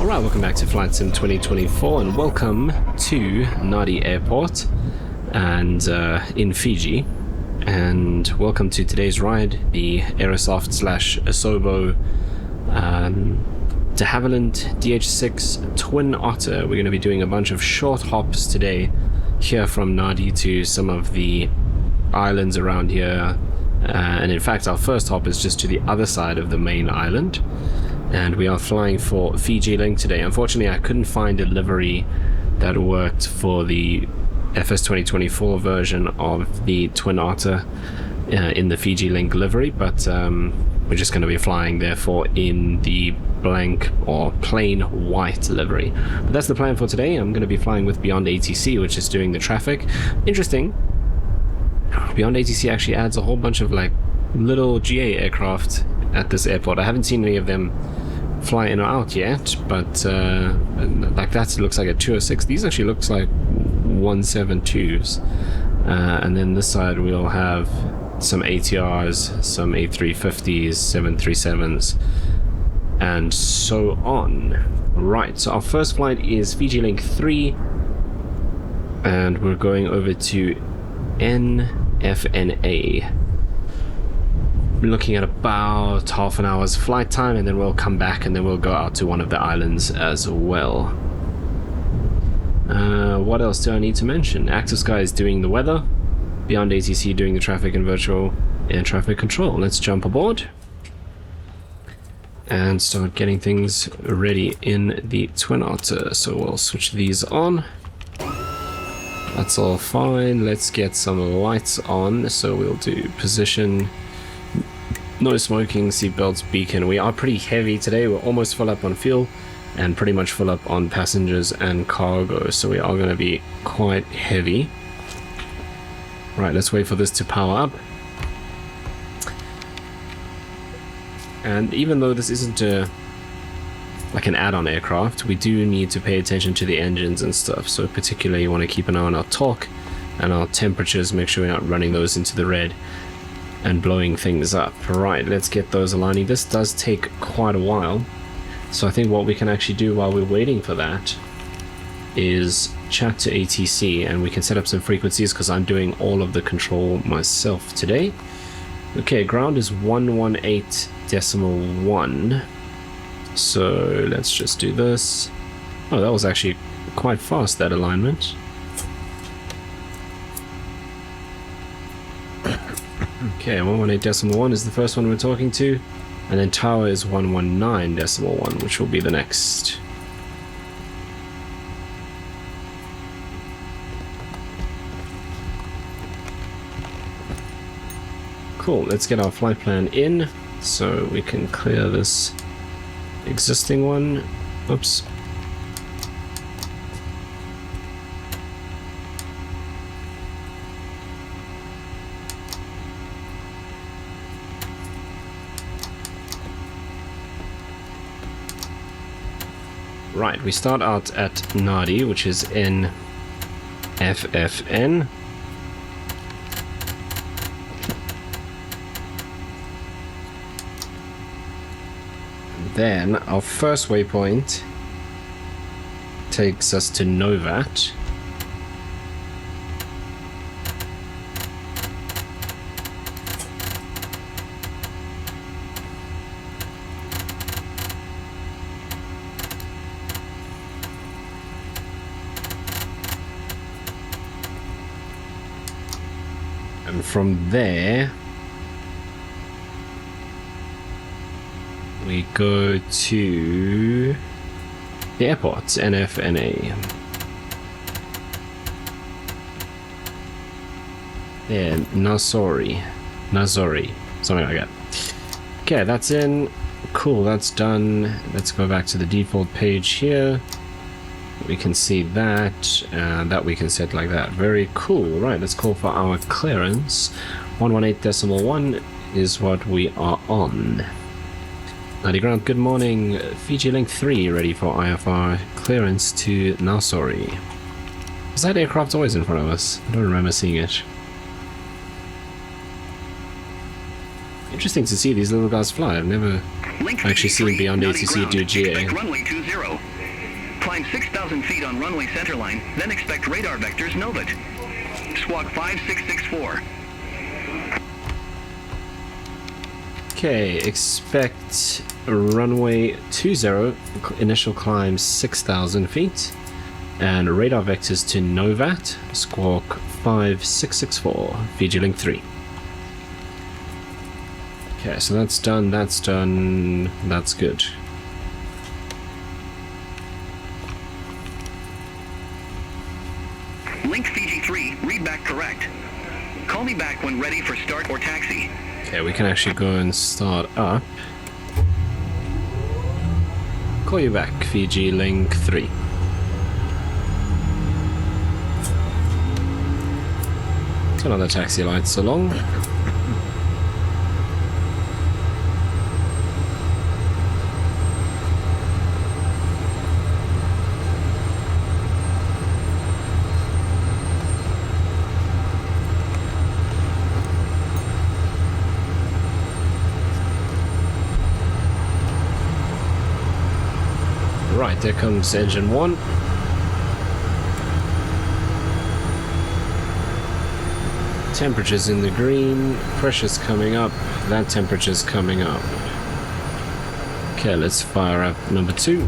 Alright, welcome back to Flight Sim 2024 and welcome to Nadi Airport and in Fiji, and welcome to today's ride, the Aerosoft / Asobo de Havilland DH6 Twin Otter. We're going to be doing a bunch of short hops today here from Nadi to some of the islands around here, and in fact our first hop is just to the other side of the main island. And we are flying for Fiji Link today. Unfortunately, I couldn't find a livery that worked for the FS 2024 version of the Twin Otter in the Fiji Link livery, but we're just going to be flying therefore in the blank or plain white livery. But that's the plan for today. I'm going to be flying with Beyond ATC, which is doing the traffic. Interesting. Beyond ATC actually adds a whole bunch of like little GA aircraft at this airport. I haven't seen any of them fly in or out yet, but like that looks like a 206. These actually looks like 172s, and then this side we'll have some ATRs, some A350s, 737s, and so on. Right, so our first flight is Fiji Link 3, and we're going over to NFNA. We're looking at about half an hour's flight time, and then we'll come back and then we'll go out to one of the islands as well. What else do I need to mention? Active Sky is doing the weather, Beyond ATC doing the traffic and virtual air traffic control. Let's jump aboard and start getting things ready in the Twin Otter. So we'll switch these on. That's all fine. Let's get some lights on. So we'll do position, no smoking, seatbelts, beacon. We are pretty heavy today. We're almost full up on fuel and pretty much full up on passengers and cargo, so we are going to be quite heavy. Right, let's wait for this to power up. And even though this isn't like an add-on aircraft, we do need to pay attention to the engines and stuff, so particularly you want to keep an eye on our torque and our temperatures, make sure we're not running those into the red and blowing things up. Right, let's get those aligning. This does take quite a while, so I think what we can actually do while we're waiting for that is chat to ATC, and we can set up some frequencies because I'm doing all of the control myself today. Okay, ground is 118.1, so let's just do this. Oh, that was actually quite fast, that alignment. Okay, 118.1 is the first one we're talking to, and then tower is 119.1, which will be the next. Cool, let's get our flight plan in so we can clear this existing one. Oops. Right, we start out at Nadi, which is NFFN. Then our first waypoint takes us to Novat. And from there, we go to the airport, NFNA. Yeah, Nausori, something like that. Okay, that's in. Cool, that's done. Let's go back to the default page here. We can see that, and that we can set like that. Very cool. Right, let's call for our clearance. 118.1 is what we are on. Nadi ground, good morning. Fiji Link 3 ready for IFR clearance to Nausori. Was that aircraft always in front of us? I don't remember seeing it. Interesting to see these little guys fly. I've never actually seen Beyond ATC do GA. Runway 20. Climb 6,000 feet on runway centerline, then expect radar vectors Novit. Squawk 5664. Okay, expect runway 20, initial climb 6,000 feet, and radar vectors to Novat, squawk 5664, Fiji Link 3. Okay, so that's done, that's good. Link Fiji 3, read back correct. Call me back when ready for start or taxi. Okay, we can actually go and start up. Call you back, Fiji Link 3. Turn on the taxi lights along. Right, there comes engine 1. Temperature's in the green, pressure's coming up, that temperature's coming up. Okay, let's fire up number 2.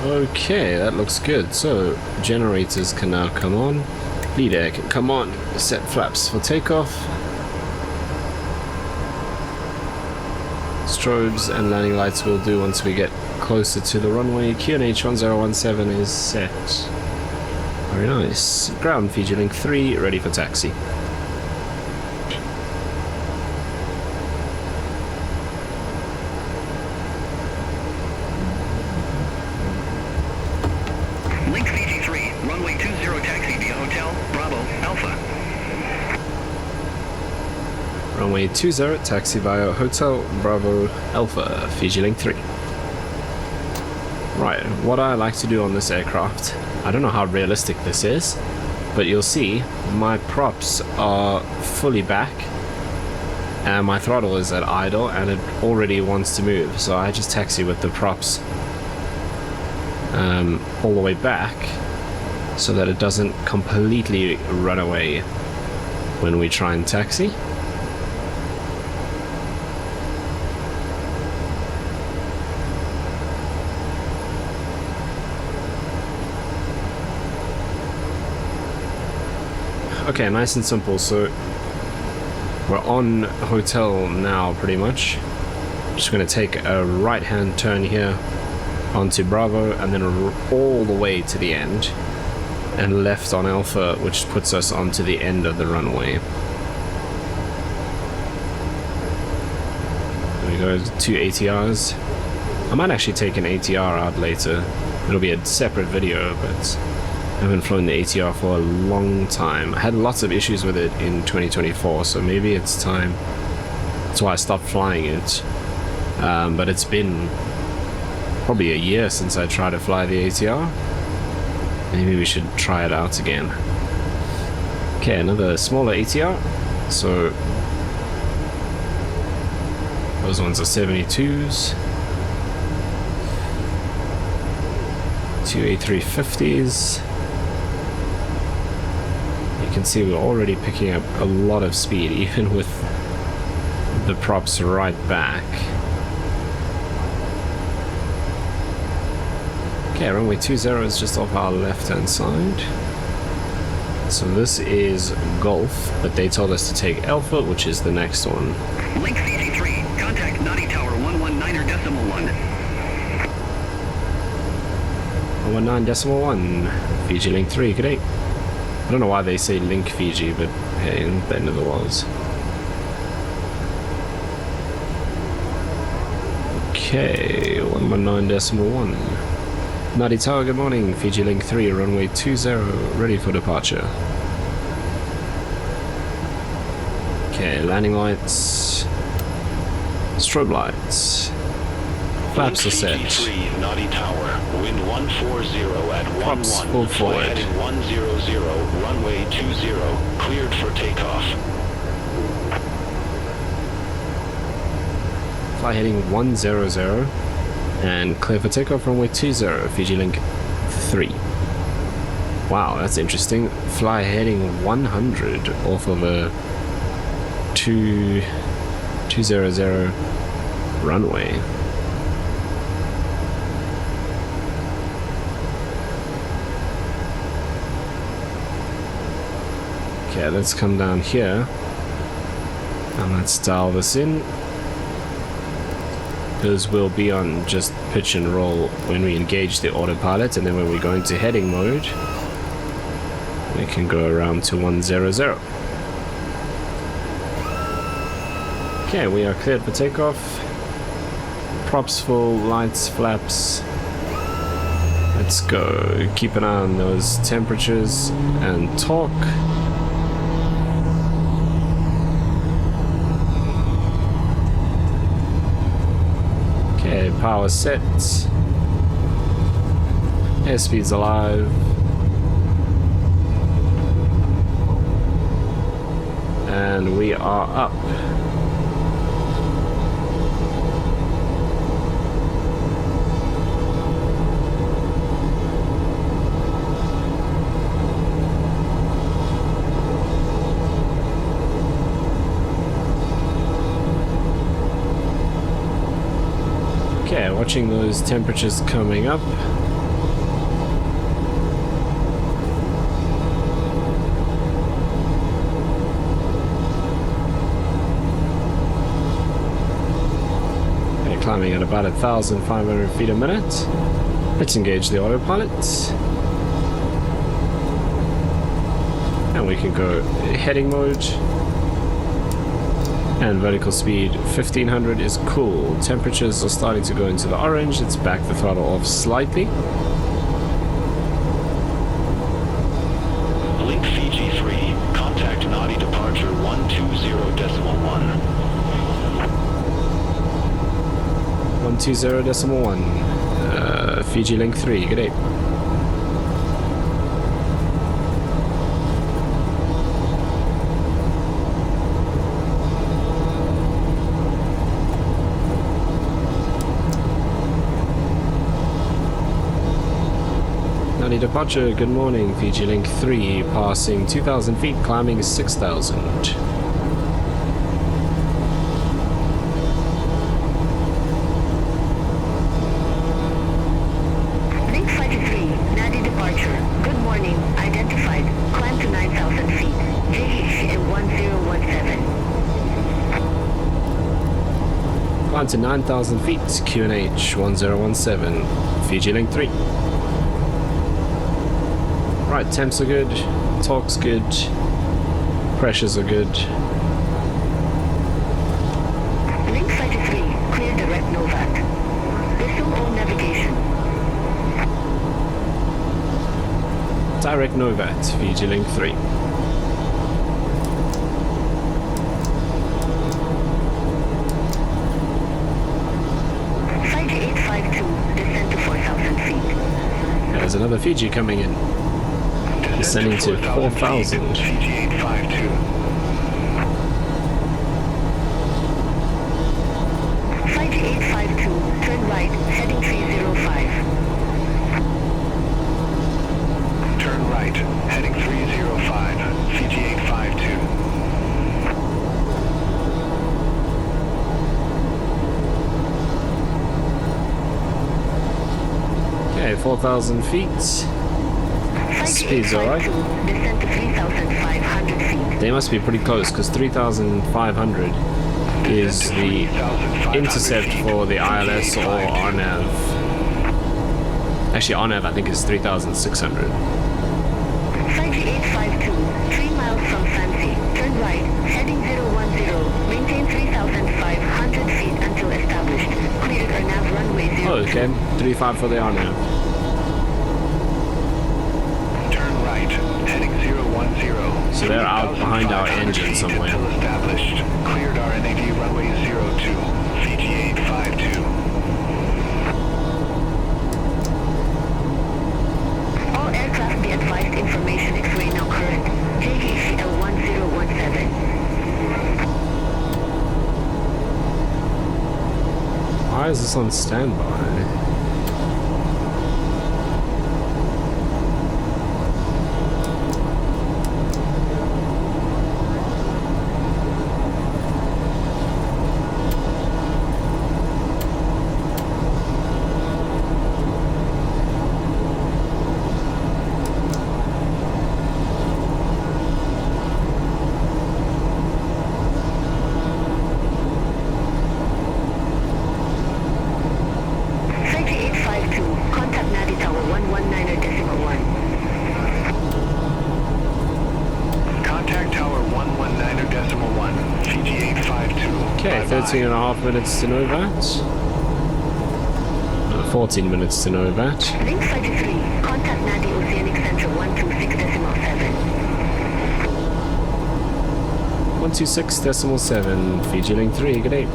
Okay, that looks good. So, generators can now come on. Lead air can come on. Set flaps for takeoff. Strobes and landing lights will do once we get closer to the runway. QNH 1017 is set. Very nice. Ground Fiji Link 3, ready for taxi. Runway 20, taxi via Hotel Bravo Alpha, Fiji Link 3. Right, what I like to do on this aircraft, I don't know how realistic this is, but you'll see my props are fully back and my throttle is at idle and it already wants to move, so I just taxi with the props all the way back so that it doesn't completely run away when we try and taxi. Okay, nice and simple. So we're on hotel now pretty much. Just going to take a right hand turn here onto Bravo and then all the way to the end and left on Alpha, which puts us onto the end of the runway. There we go, 2 ATRs. I might actually take an ATR out later. It'll be a separate video, but I haven't flown the ATR for a long time. I had lots of issues with it in 2024, so maybe it's time. That's why I stopped flying it. But it's been probably a year since I tried to fly the ATR. Maybe we should try it out again. Okay, another smaller ATR. So those ones are 72s. 2 A350s. You can see we're already picking up a lot of speed, even with the props right back. Okay, runway 20 is just off our left-hand side. So this is Golf, but they told us to take Alpha, which is the next one. Link Fiji 3, contact Nadi Tower 119.1. 119.1, Fiji Link 3, good day. I don't know why they say Link Fiji, but hey, that never was. Okay, 119.1. Nadi Tower, good morning. Fiji Link 3, runway 20, ready for departure. Okay, landing lights, strobe lights, flaps are set. Fiji 3, Nadi Tower, wind 140 at 11, Props full forward. heading 100, runway 20, cleared for takeoff. Fly heading 100 and clear for takeoff, runway 20, Fiji Link 3. Wow, that's interesting. Fly heading 100 off of a 200 runway. Okay, let's come down here and let's dial this in, because we'll be on just pitch and roll when we engage the autopilot, and then when we go into heading mode we can go around to 100. Okay, we are cleared for takeoff. Props full, lights, flaps. Let's go. Keep an eye on those temperatures and torque. Okay, power set. Airspeed's alive. And we are up. Okay, watching those temperatures coming up. Okay, climbing at about 1,500 feet a minute. Let's engage the autopilot. And we can go heading mode. And vertical speed 1500 is cool. Temperatures are starting to go into the orange. Let's back the throttle off slightly. Link Fiji 3, contact Nadi departure 120.1. 120.1. Fiji Link 3, good day. Nadi departure, good morning. Fiji Link 3, passing 2,000 feet, climbing 6,000. Link 53, Nadi departure. Good morning. Identified. Climb to 9,000 feet. JH1017. Climb to 9,000 feet, QNH 1017. Fiji Link 3. Right, temps are good, torque's good, pressures are good. Link 53, clear direct NOVAC. Resume all navigation. Direct NOVAT, Fiji Link 3. Fiji 852, descend to 4,000 feet. There's another Fiji coming in. Descending to 4,000. Fiji 852. Fiji 852, turn right, heading 305. Turn right, heading 305, Fiji 852. Okay, 4,000 feet. Speed's alright. Descend to 3,500 feet. They must be pretty close, because 3,500 is the intercept for the ILS or RNAV. Actually, RNAV I think is 3,600. Fiji 852, 3 miles from Fancy. Turn right, heading 010. Maintain 3,500 feet until established. Cleared or nav Okay, 35 for the RNAV. Turn right, heading 010. So they're out behind our engine somewhere. Until established. Cleared RNAV runway 02, Fiji 852. All aircraft be advised information X-ray now current. JGCL 1017. Why is this on standby? Fiji 852. Contact Nadi Tower 119.1. Contact tower 119.1, Fiji 852. Okay, Bye-bye. 13 and a half minutes to NOVAT. 14 minutes to NOVAT. Link 53. Contact Nadi Oceanic Center 126.7. 126.7, Fiji Link 3, good day.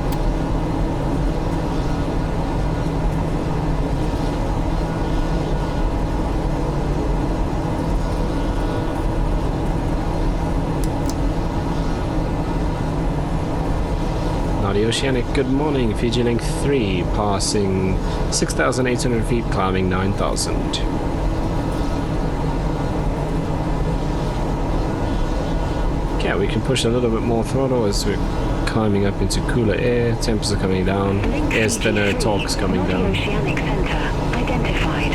Nadi Oceanic, good morning. Fiji Link 3, passing 6,800 feet, climbing 9,000. Okay, we can push a little bit more throttle as we're climbing up into cooler air. Temps are coming down. Link Air's thinner, Fiji torque's coming Nadi down. Oceanic Center identified.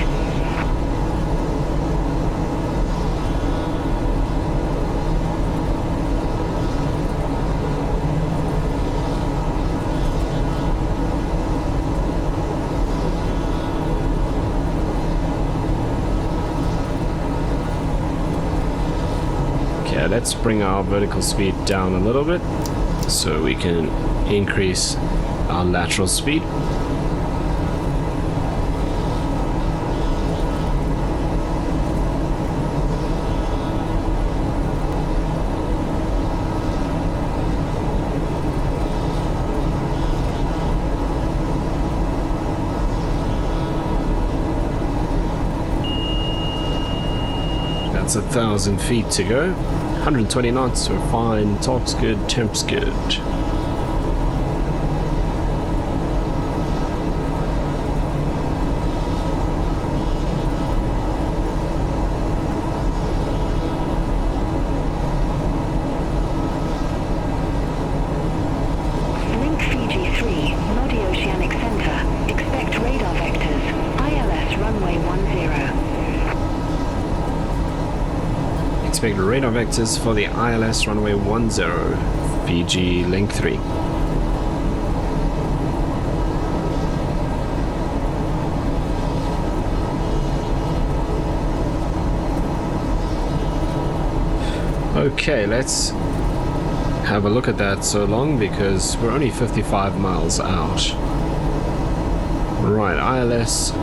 Okay, let's bring our vertical speed down a little bit so we can increase our lateral speed. That's 1,000 feet to go. 120 knots, we're fine. Torque's good, temp's good. Link Fiji 3, Nadi Oceanic Center. Expect radar vectors. ILS runway 10. Expect radar vectors for the ILS runway 10, Fiji Link 3. Okay, let's have a look at that so long because we're only 55 miles out. Right, ILS 10.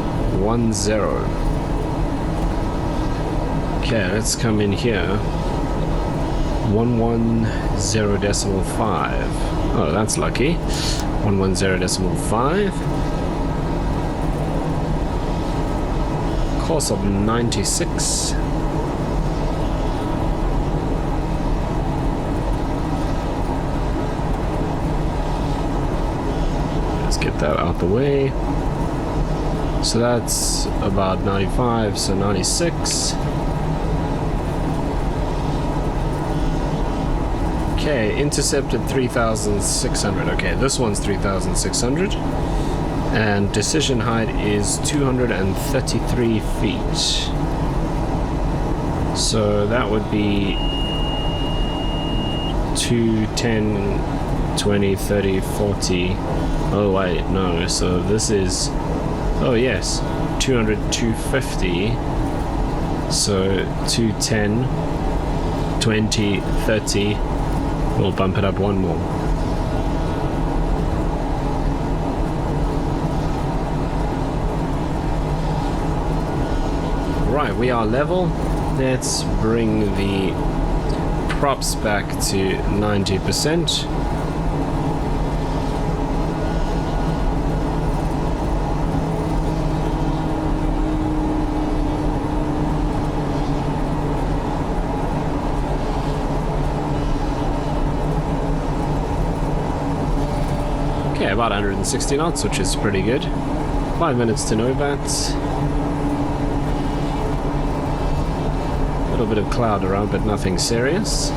Okay, let's come in here. 110.5. Oh, that's lucky. 110.5. Course of 96. Let's get that out the way. So that's about 95, so 96. Okay, intercepted 3,600. Okay, this one's 3,600. And decision height is 233 feet. So that would be 210, 20, 30, 40. Oh, wait, no. So this is... Oh, yes. 200, 250. So 210, 20, 30. We'll bump it up one more. Right, we are level. Let's bring the props back to 90%. Okay, about 160 knots, which is pretty good. 5 minutes to NOVAT. A little bit of cloud around, but nothing serious.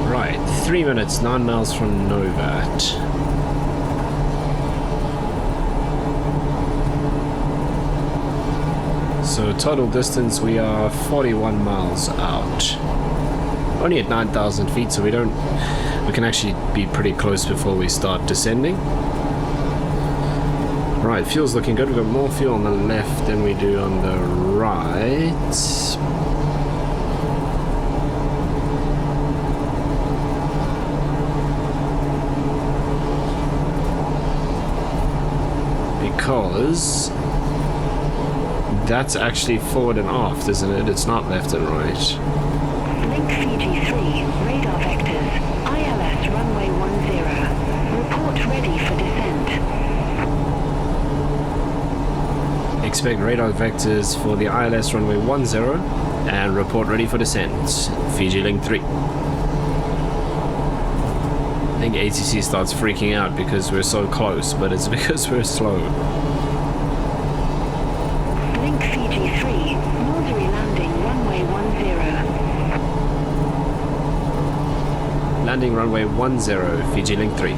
Right, 3 minutes, 9 miles from NOVAT. So total distance, we are 41 miles out. Only at 9,000 feet, so we can actually be pretty close before we start descending. Right, fuel's looking good. We've got more fuel on the left than we do on the right. Because that's actually forward and aft, isn't it? It's not left and right. Link Fiji 3, radar vectors, ILS runway 10. Report ready for descent. Expect radar vectors for the ILS runway 10 and report ready for descent. Fiji Link 3. I think ATC starts freaking out because we're so close, but it's because we're slow. Link Fiji 3, Nausori landing runway 10. Landing runway 10, Fiji Link 3.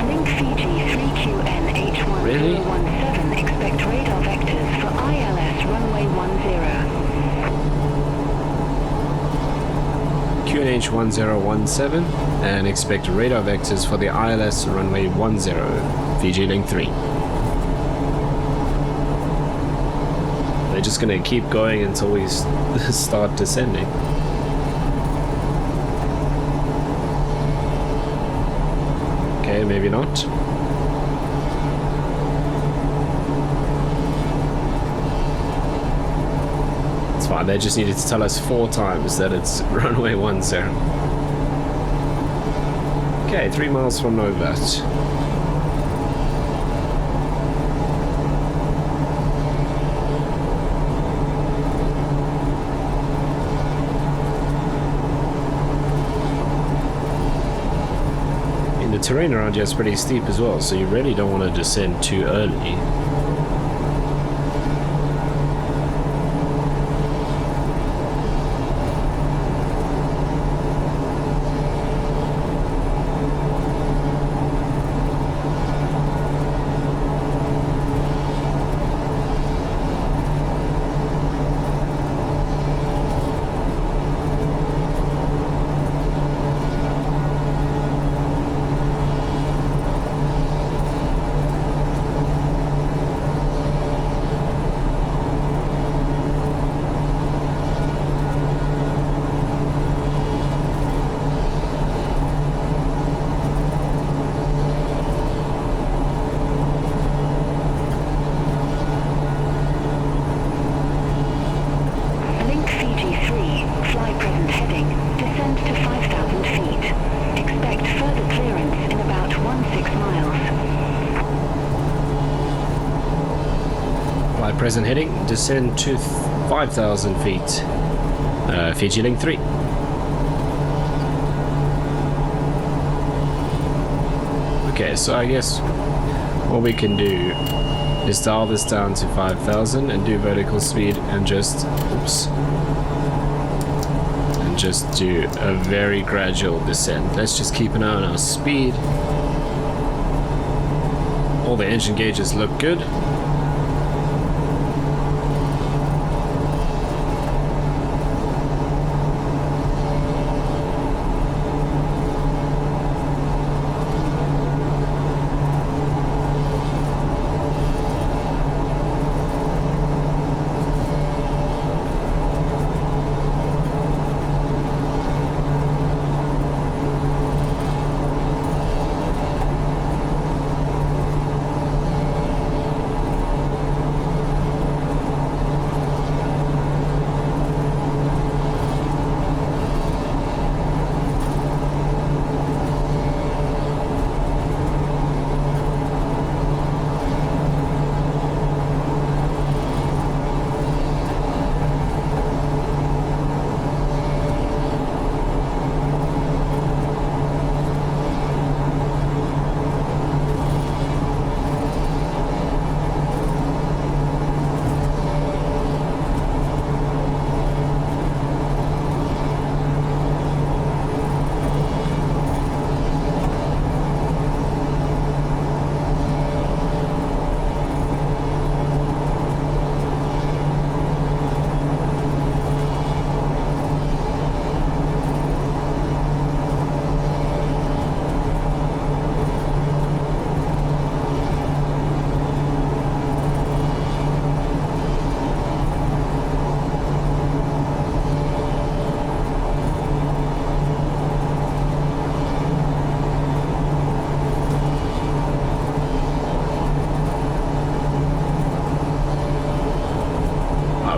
Link Fiji 3QN H1017. Really? Expect radar vectors for ILS runway 10. QNH 1017 and expect radar vectors for the ILS runway 10, Fiji Link 3. They're just going to keep going until we start descending. Okay, maybe not. It's fine, they just needed to tell us 4 times that it's runway 10. Okay, 3 miles from Novat. The terrain around here is pretty steep as well, so you really don't want to descend too early. Present heading, descend to 5,000 feet. Fiji Link 3. Okay, so I guess what we can do is dial this down to 5,000 and do vertical speed and just, oops, and just do a very gradual descent. Let's just keep an eye on our speed. All the engine gauges look good.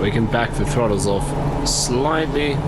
We can back the throttles off slightly.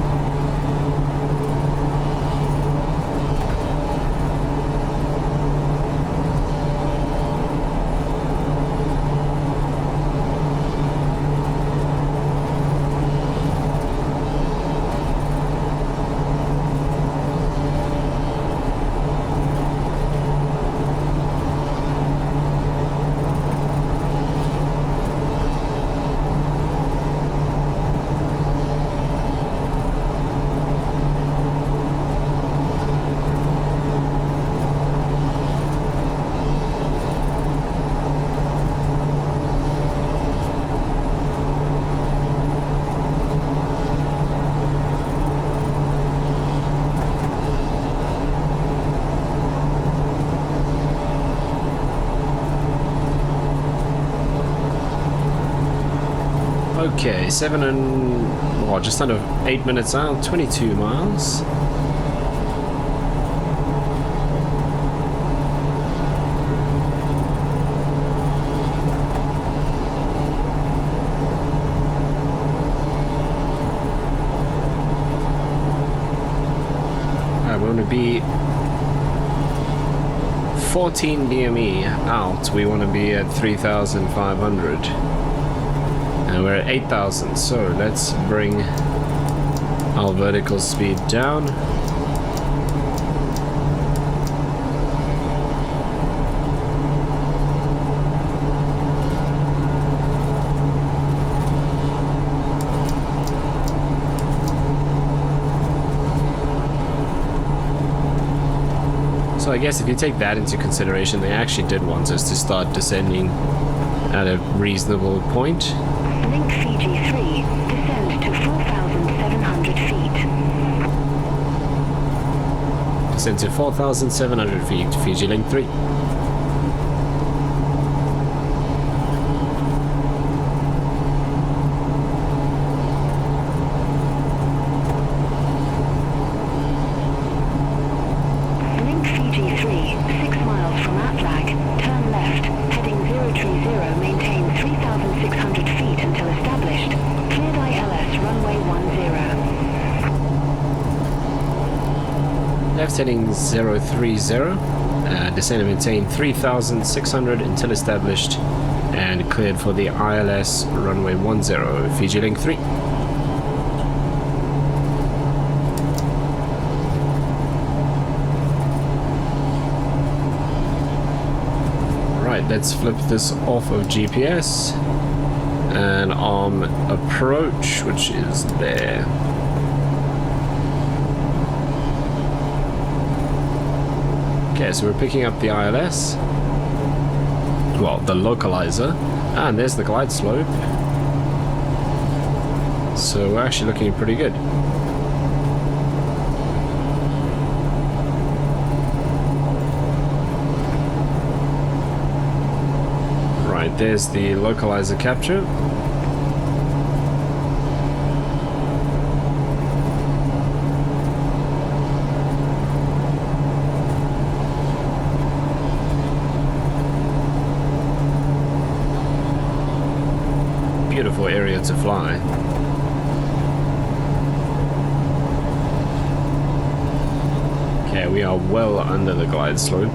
Okay, just under 8 minutes out, 22 miles. we want to be 14 DME out. We want to be at 3,500. And we're at 8,000, so let's bring our vertical speed down. So I guess if you take that into consideration, they actually did want us to start descending at a reasonable point. Link Fiji 3, descend to 4,700 feet. Descend to 4,700 feet, Fiji Link 3. Heading 030, descend and maintain 3,600 until established and cleared for the ILS runway 10, Fiji Link 3. Right, let's flip this off of GPS and arm approach, which is there. Okay, so we're picking up the ILS, well, the localizer, and there's the glide slope, so we're actually looking pretty good. Right, there's the localizer capture. Beautiful area to fly. Okay, we are well under the glide slope,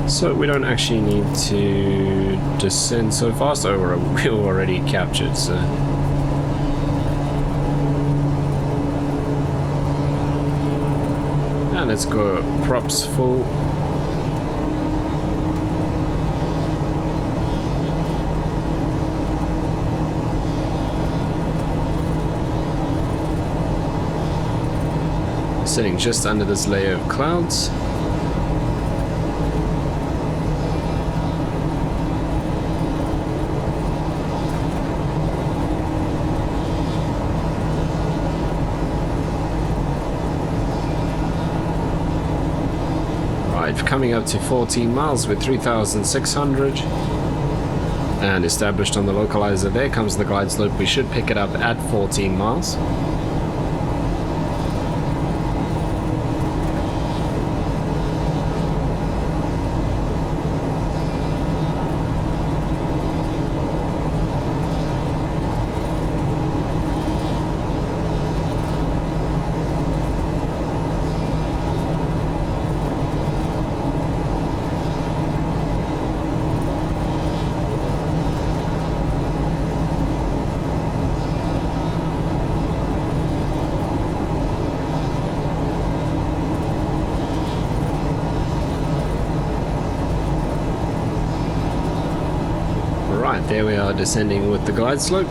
so we don't actually need to descend so fast. Oh, we're already captured, so and let's go props full. Sitting just under this layer of clouds. Right, coming up to 14 miles with 3,600 and established on the localizer. There comes the glide slope. We should pick it up at 14 miles. Right, there we are descending with the glide slope.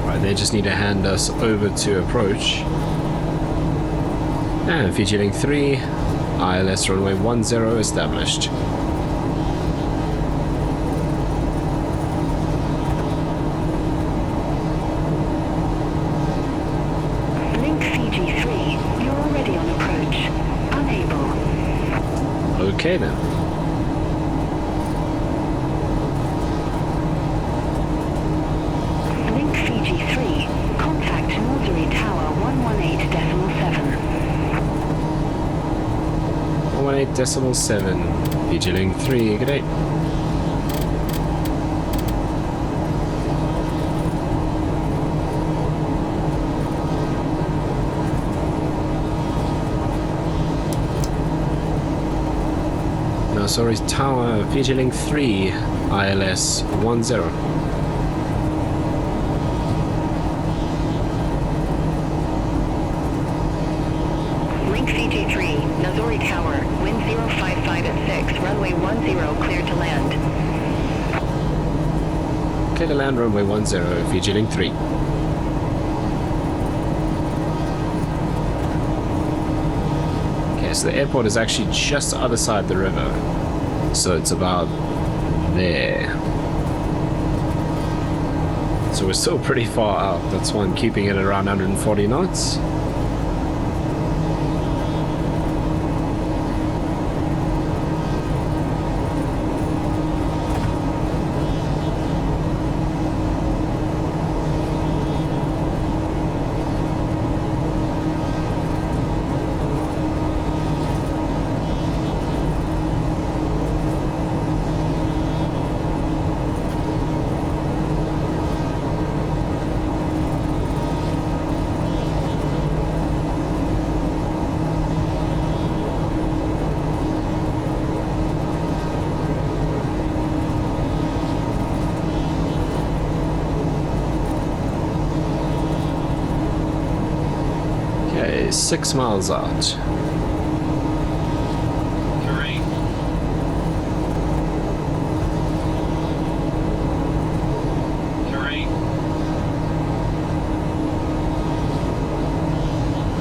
Right, they just need to hand us over to approach. And Fiji Link 3, ILS runway 10 established. Okay then. Link Fiji 3, contact Nausori Tower 118.7. 108.7. Fiji Link 3, good day. Nausori Tower, Fiji Link 3, ILS 10. Link Fiji 3, Nausori Tower, wind 055 at 6, runway 10, cleared to land. Clear to land, runway 10, Fiji Link 3. Okay, so the airport is actually just the other side of the river. So it's about there. So we're still pretty far out. That's why I'm keeping it around 140 knots. Okay, 6 miles out. Terrain. Terrain.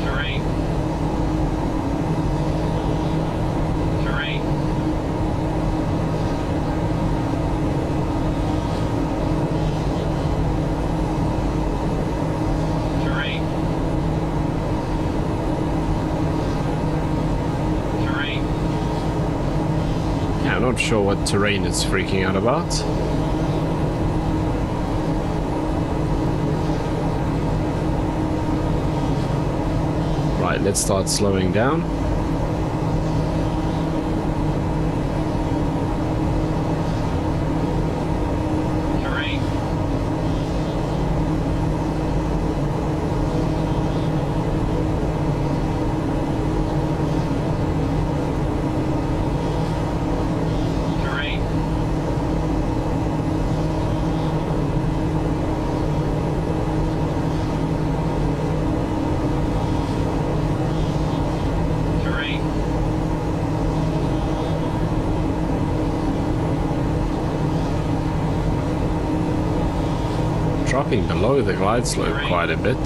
Terrain. Terrain. Terrain. Terrain. Yeah, I'm not sure what terrain it's freaking out about. Right, let's start slowing down. Terrain. Terrain. Terrain. Dropping below the glide slope quite a bit.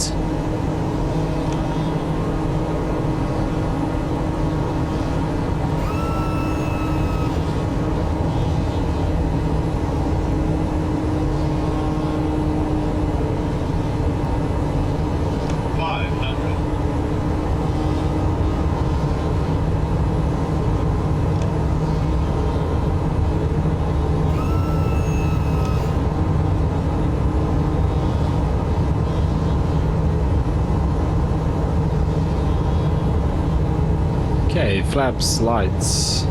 Okay, flaps, lights.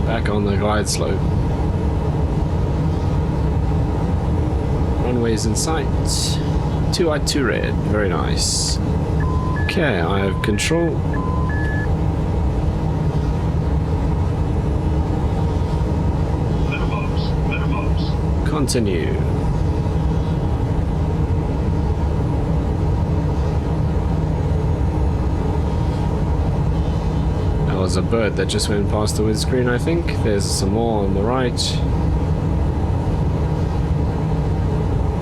Back on the glide slope. Runways in sight. 2 white, 2 red. Very nice. Okay, I have control. Letterbox. Continue. That was a bird that just went past the windscreen, I think. There's some more on the right.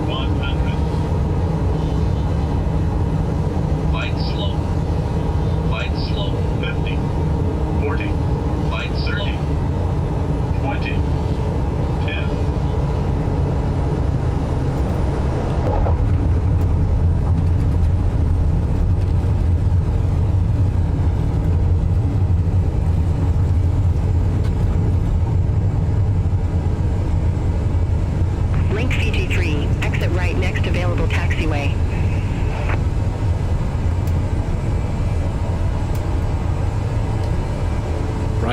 100. Light slope. Light slope. 50. 40. Light 30. 20. 10. Link Fiji 3, exit right next available taxiway.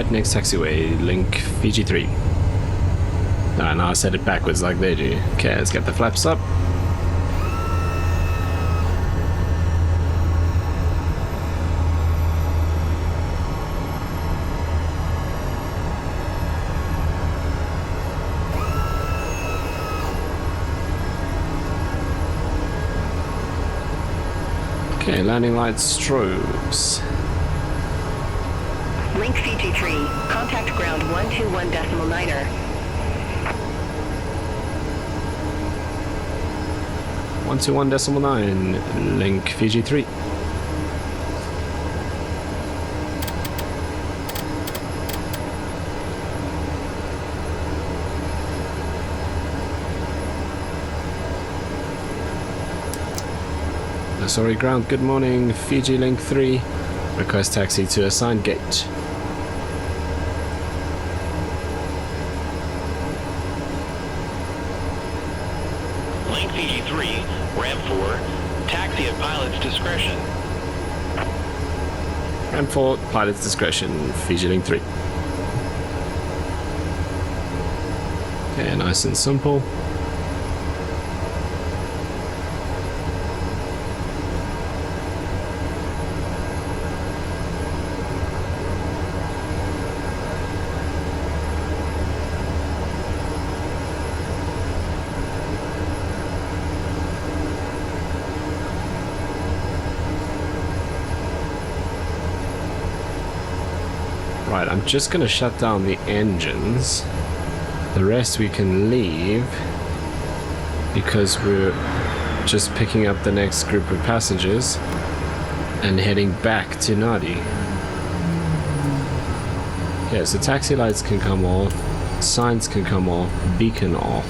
right, next taxiway, link Fiji 3. Ah, now I said it backwards like they do. Okay, let's get the flaps up. Okay, landing lights strobes. Link Fiji 3, contact ground 121.9er. 121.9, link Fiji 3. Nausori ground, good morning, Fiji link 3. Request taxi to assigned gate. Link Fiji 3, ramp 4, taxi at pilot's discretion. Ramp 4, pilot's discretion, Fiji link 3. Okay, nice and simple. Right, I'm just going to shut down the engines. The rest we can leave because we're just picking up the next group of passengers and heading back to Nadi. Yeah, so taxi lights can come off, signs can come off, beacon off.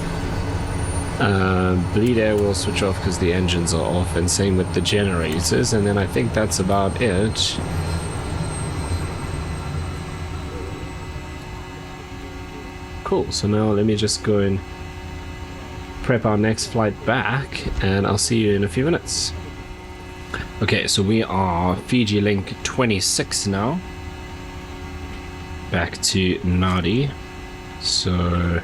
Bleed air will switch off because the engines are off, and same with the generators, and then I think that's about it. Cool, so now let me just go and prep our next flight back, and I'll see you in a few minutes. Okay, so we are Fiji link 26 now. Back to Nadi. So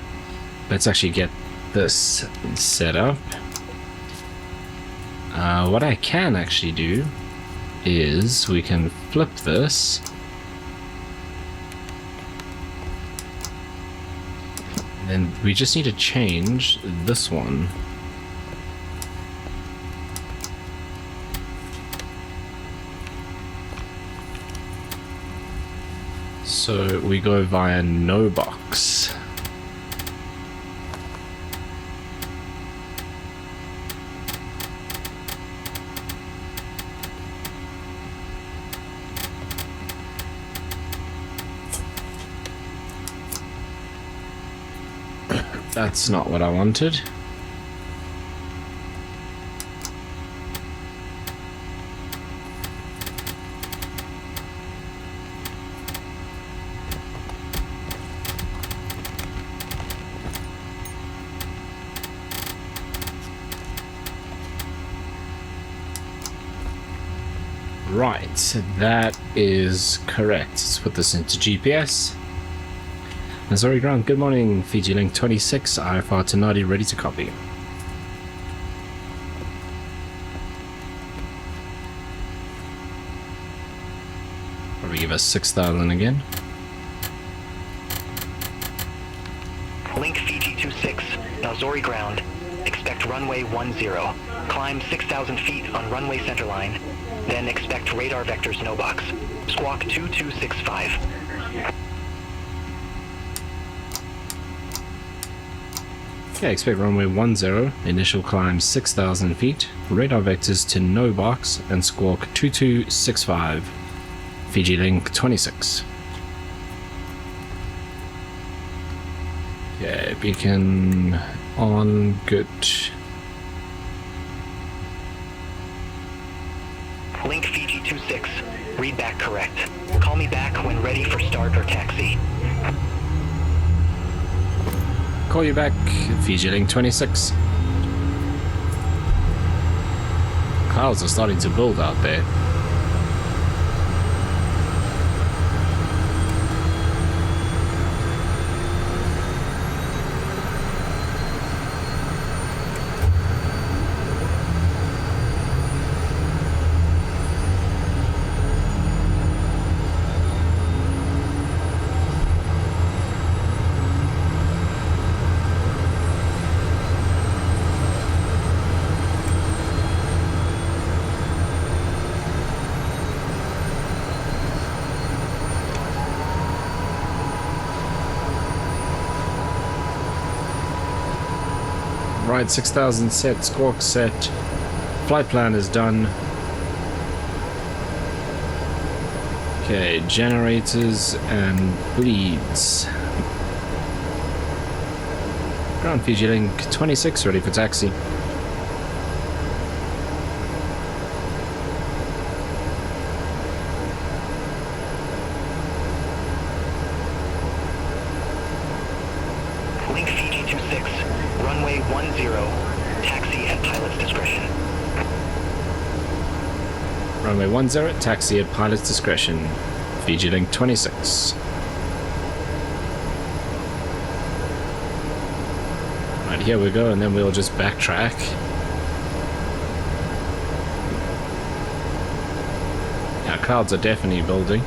let's actually get this set up. What I can actually do is we can flip this. And we just need to change this one. So we go via no box. That's not what I wanted. Right, that is correct. Let's put this into GPS. Nausori ground, good morning, Fiji link 26, IFR to Nadi, ready to copy. Probably give us 6,000 again. Link Fiji 26, Nausori ground, expect runway 10, climb 6,000 feet on runway centerline, then expect radar vectors no box, squawk 2265. Okay, expect runway 10, initial climb 6,000 feet, radar vectors to no box, and squawk 2265, Fiji link 26. Okay, beacon on, good. Link Fiji 26, read back correct. Call me back when ready for start or taxi. Call you back, Fiji link 26. Clouds are starting to build out there. Right, 6,000 set, squawk set, flight plan is done. Okay, generators and bleeds. Ground Fiji Link 26 ready for taxi. Link Fiji 26, runway 10, taxi at pilot's discretion. Runway 10, taxi at pilot's discretion. Fiji Link 26. Right, here we go, and then we'll just backtrack. Yeah, clouds are definitely building.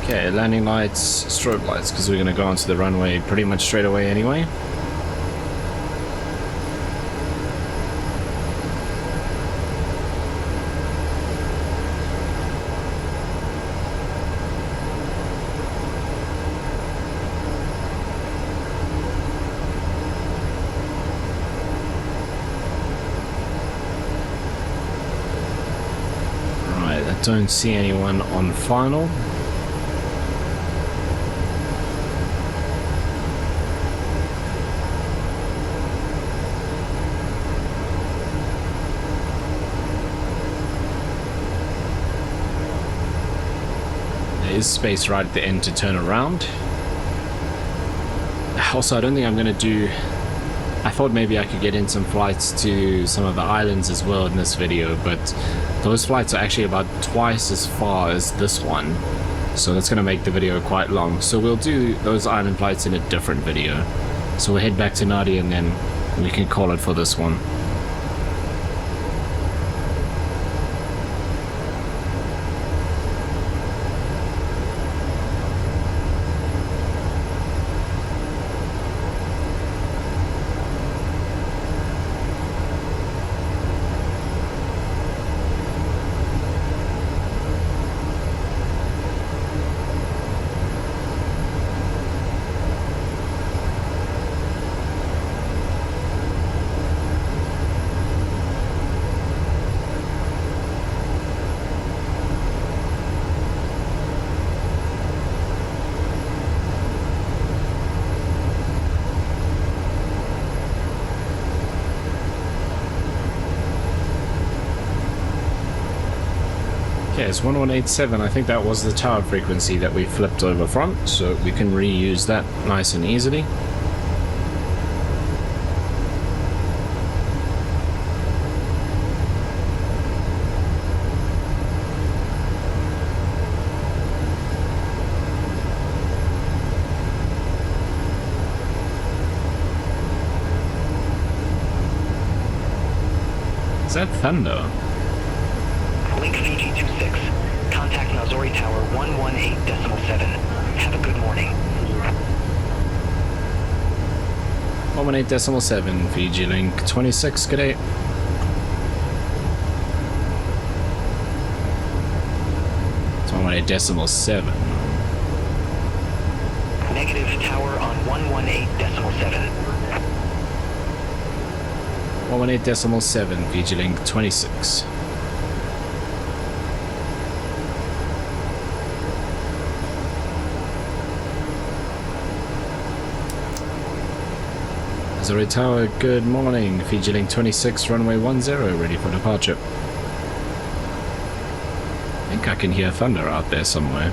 Okay, landing lights, strobe lights, because we're going to go onto the runway pretty much straight away anyway. Right, I don't see anyone on final. Is space right at the end to turn around. Also, I don't think I'm going to do... I thought maybe I could get in some flights to some of the islands as well in this video, but those flights are actually about twice as far as this one, so that's going to make the video quite long. So we'll do those island flights in a different video. So we'll head back to Nadi and then we can call it for this one. Okay, it's 1187. I think that was the tower frequency that we flipped over from, so we can reuse that nice and easily. Is that thunder? Link Fiji 26, contact Nausori Tower 118.7. Have a good morning. 118.7, Fiji Link 26, good day. It's 118.7. Negative tower on 118.7. 118.7, Fiji Link 26. Nausori Tower, good morning. Fiji Link 26, runway 10, ready for departure. I think I can hear thunder out there somewhere.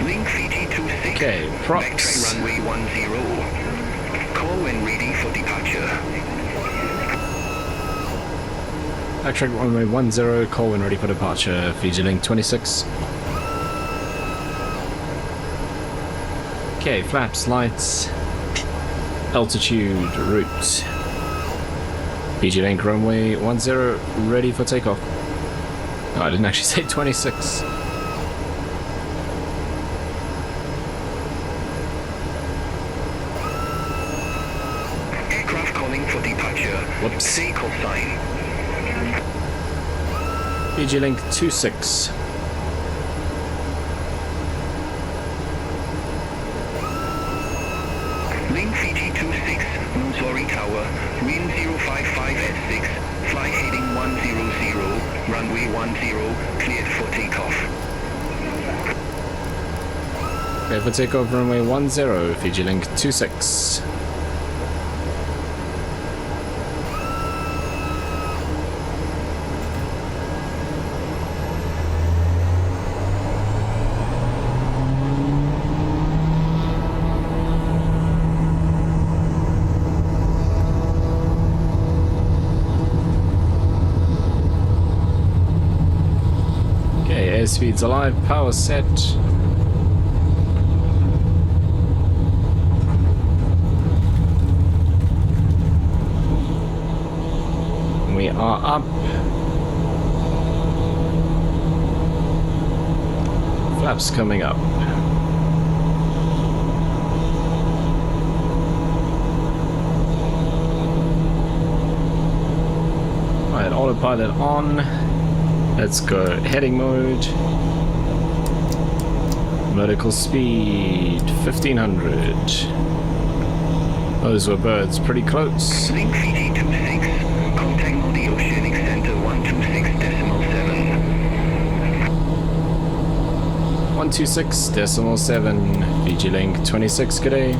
Link Fiji 26. Okay, props. Backtrack runway 10. Call when ready for departure. Backtrack runway 10, call when ready for departure. Fiji Link 26. Okay, flaps, lights, altitude, route. Fiji Link runway 10, ready for takeoff. No, I didn't actually say 26. Aircraft calling for departure. Whoops. Say call sign. Fiji Link 26. Link Fiji 26, Nausori Tower, wind 055 at 6, fly heading 100, runway 10, cleared for takeoff. Okay, for takeoff, runway 10, Fiji Link 26. Airspeed's alive, power set. We are up. Flaps coming up. Alright, autopilot on. Let's go heading mode. Vertical speed 1500. Those were birds pretty close. Link Fiji 26, contact Nadi Oceanic Center 126.7. 126.7, Fiji Link 26, good day.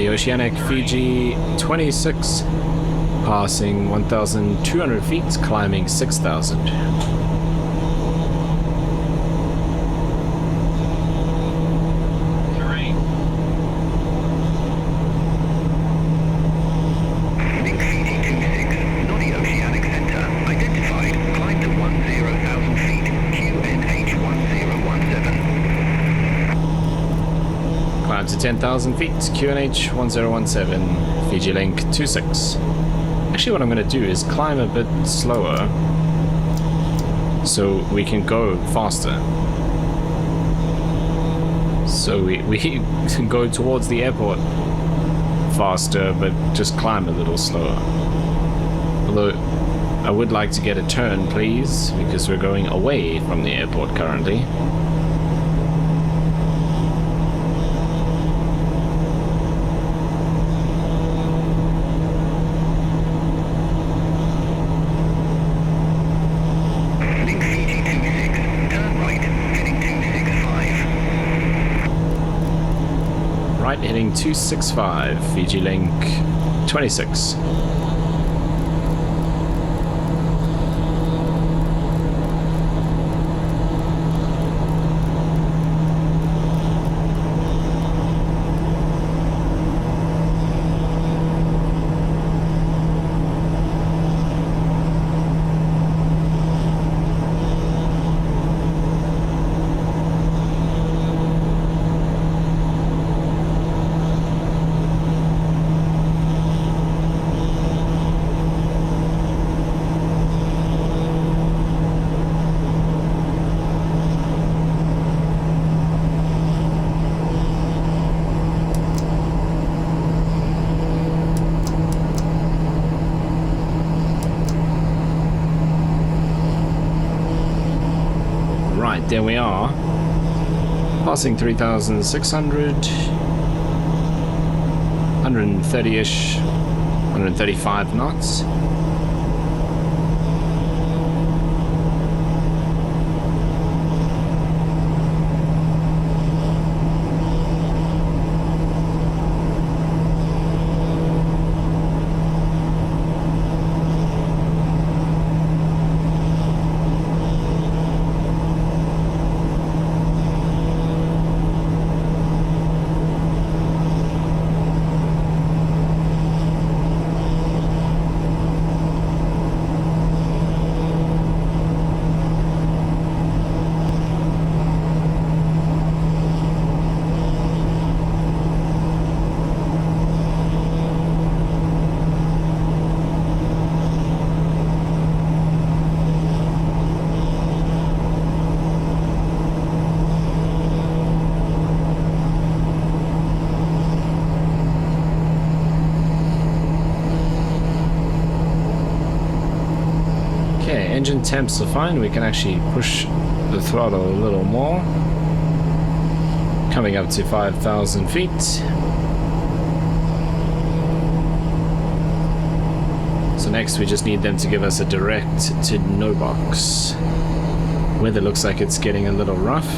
Oceanic Fiji 26, passing 1,200 feet, climbing 6,000. Link Fiji 26, Nadi Oceanic Center, identified, climb to 10,000 feet, QNH 1017. Climb to 10,000 feet, QNH 1017, Fiji Link 26. Actually, what I'm going to do is climb a bit slower so we can go faster. So we can go towards the airport faster, but just climb a little slower. Although, I would like to get a turn, please, because we're going away from the airport currently. Heading 265, Fiji Link 26. There we are, passing 3,600, 130-ish, 135 knots. engine temps are fine. We can actually push the throttle a little more. Coming up to 5,000 feet. So next we just need them to give us a direct to no box. Weather looks like it's getting a little rough.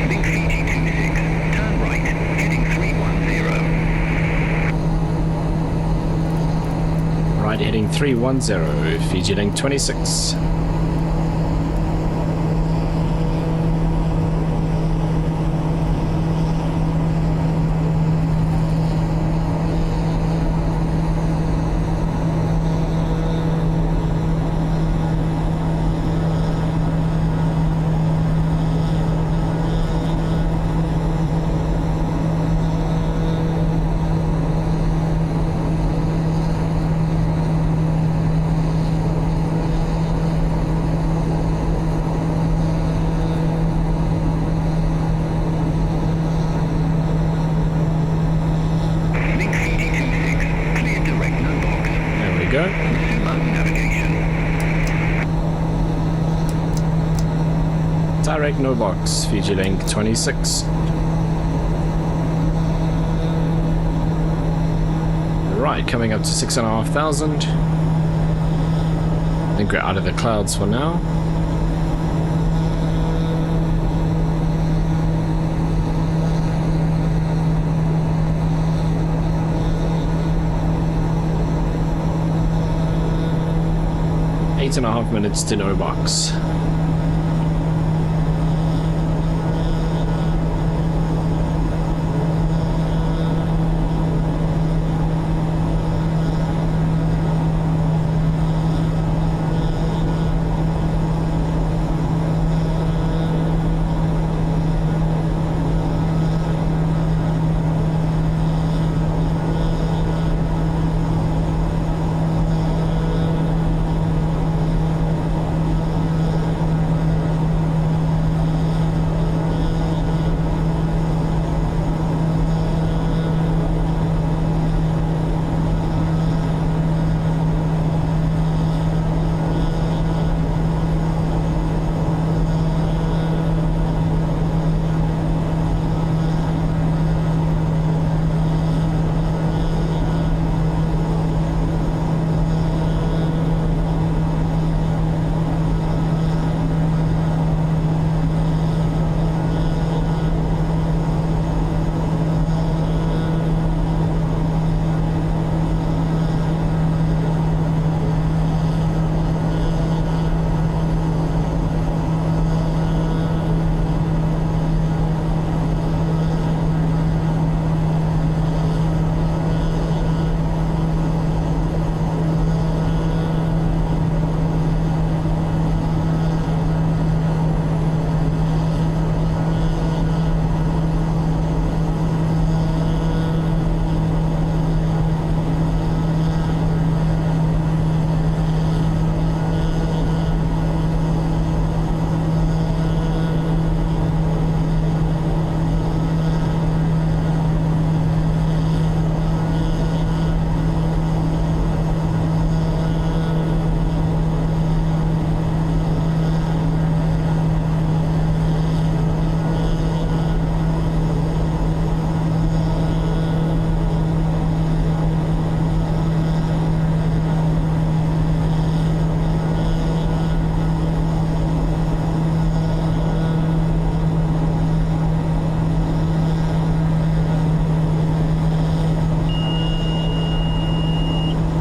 Link Fiji 26, turn right, heading 310. Right, heading 310, Fiji Link 26. Direct no box, Fiji Link 26. Right, coming up to 6,500. I think we're out of the clouds for now. Eight and a half minutes to no box.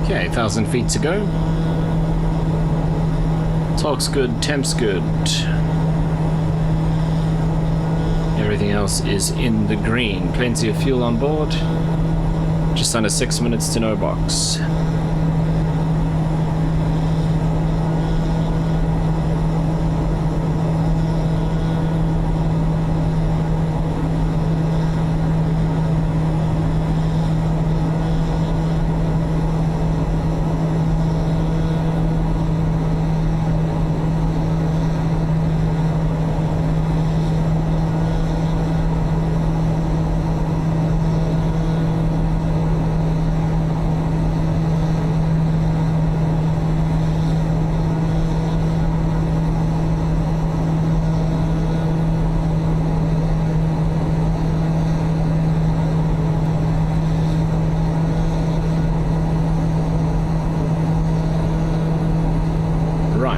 Okay, 1,000 feet to go. Torque's good, temp's good. Everything else is in the green. Plenty of fuel on board. Just under 6 minutes to no box.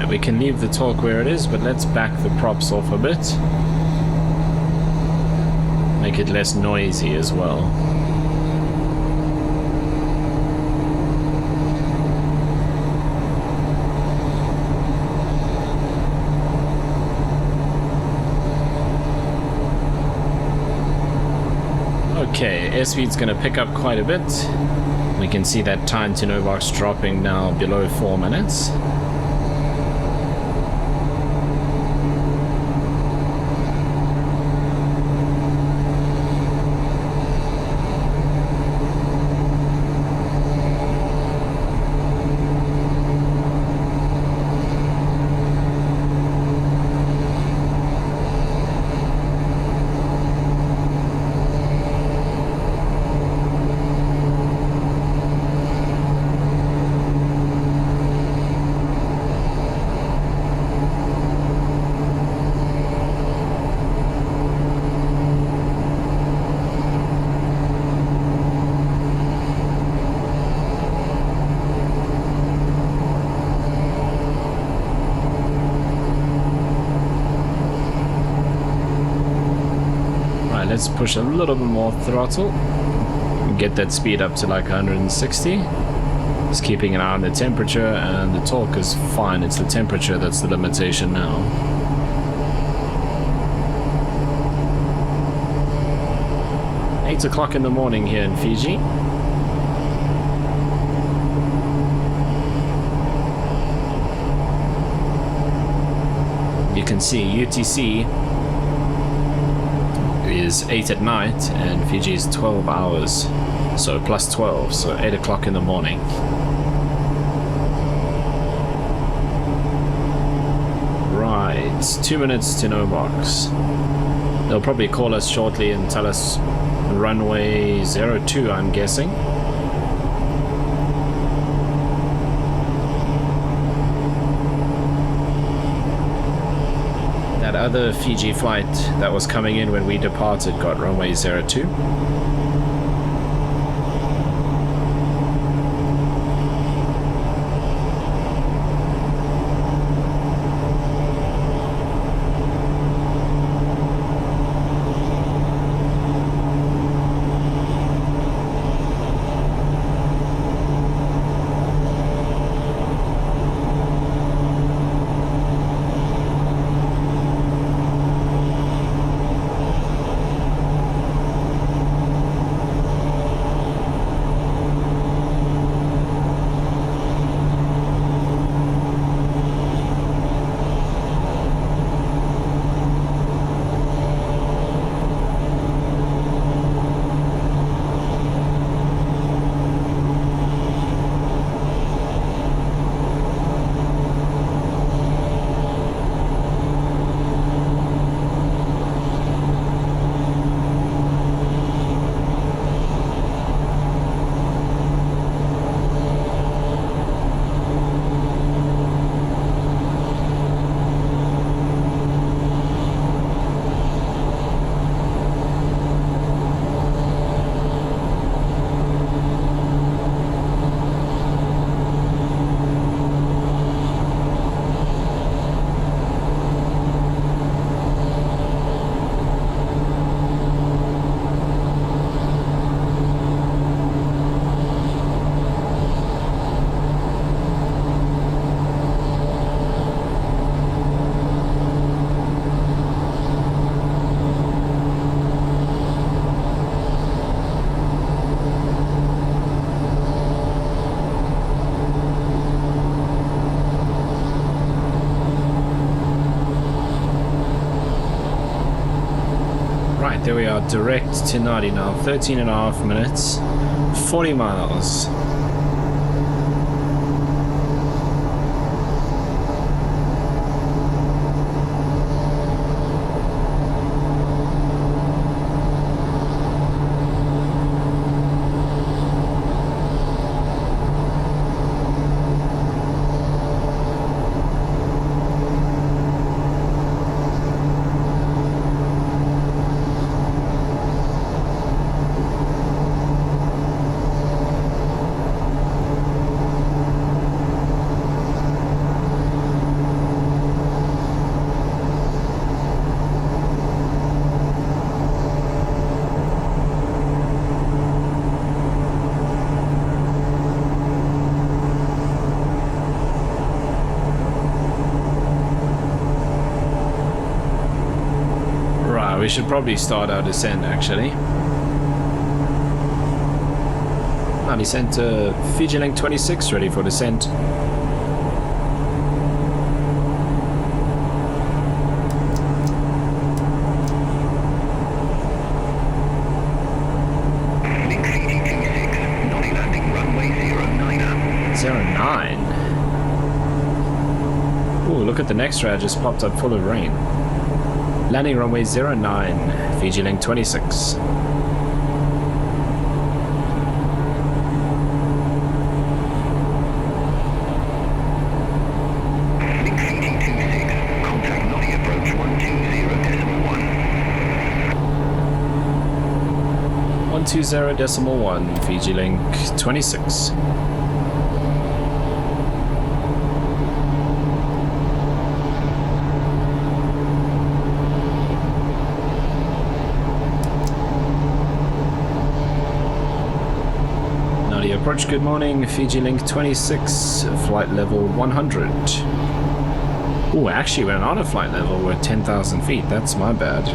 We can leave the torque where it is, but let's back the props off a bit. Make it less noisy as well. Okay, airspeed's going to pick up quite a bit. We can see that time to no box dropping now below 4 minutes. Let's push a little bit more throttle and get that speed up to like 160. Just keeping an eye on the temperature, and the torque is fine. It's the temperature that's the limitation now. Eight o'clock in the morning here in Fiji. You can see UTC is 8 at night and Fiji is 12 hours, so plus 12, so 8 o'clock in the morning. Right, 2 minutes to no box. They'll probably call us shortly and tell us runway 02, I'm guessing. That other Fiji flight that was coming in when we departed got runway 02. There we are, direct to Nadi now, 13.5 minutes, 40 miles. we should probably start our descent actually. Nadi Center, Fiji Link 26 ready for descent. Link Fiji 26, Nadi landing runway 09er. 09. Ooh, look at the next rad just popped up full of rain. Landing runway 09, Fiji Link 26. Link Fiji 26, contact Nadi approach 120.1. 120.1, Fiji Link 26. Approach, good morning, Fiji Link 26, flight level 100. Oh, actually we're not a flight level, we're 10,000 feet, that's my bad.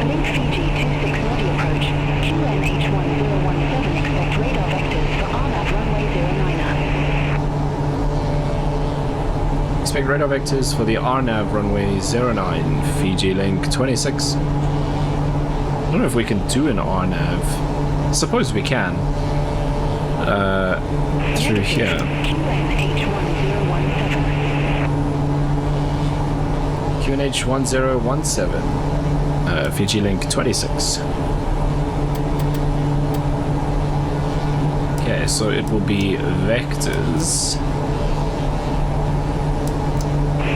Link Fiji 26 Nadi approach. QNH1017, expect radar vectors for RNAV runway 09er. Expect radar vectors for the RNAV runway 09, Fiji Link 26. I don't know if we can do an RNAV. I suppose we can. Through here. QNH1017. Fiji Link 26. Okay, so it will be vectors.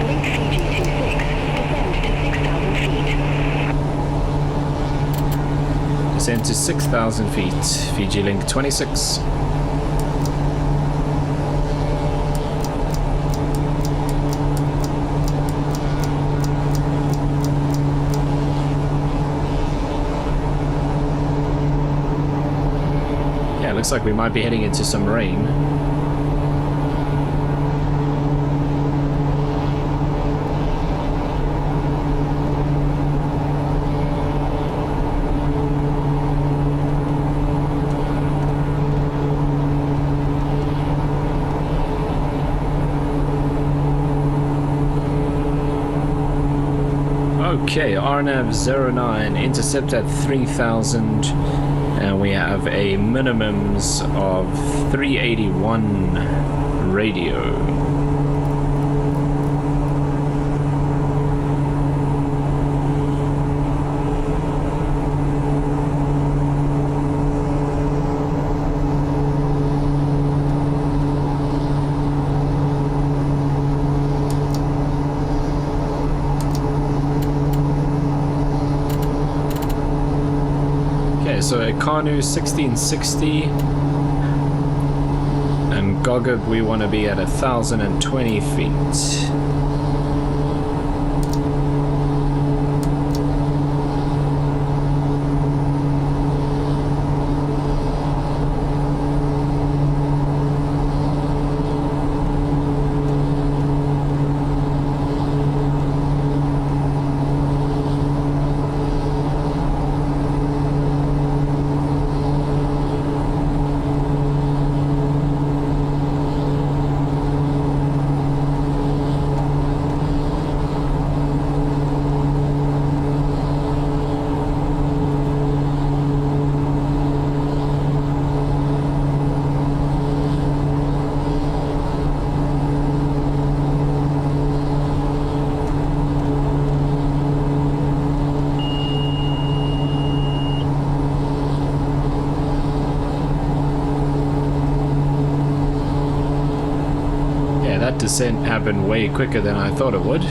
Link Fiji 26, descend to 6,000 feet. Descend to 6,000 feet, Fiji Link 26. Yeah, looks like we might be heading into some rain. Okay, RNAV 09, intercept at 3,000, and we have a minimums of 381 radio. So at Kanu 1660 and Gogab we want to be at 1,020 feet. Descent happened way quicker than I thought it would.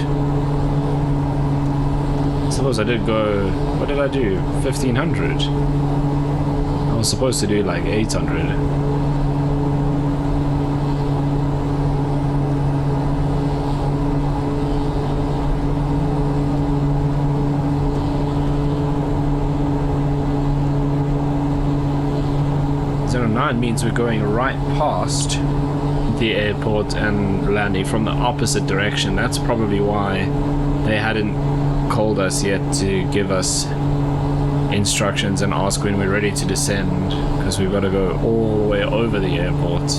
Suppose I did go, what did I do? 1,500. I was supposed to do like 800. Nine means we're going right past the airport and landing from the opposite direction. That's probably why they hadn't called us yet to give us instructions and ask when we're ready to descend, because we've got to go all the way over the airport.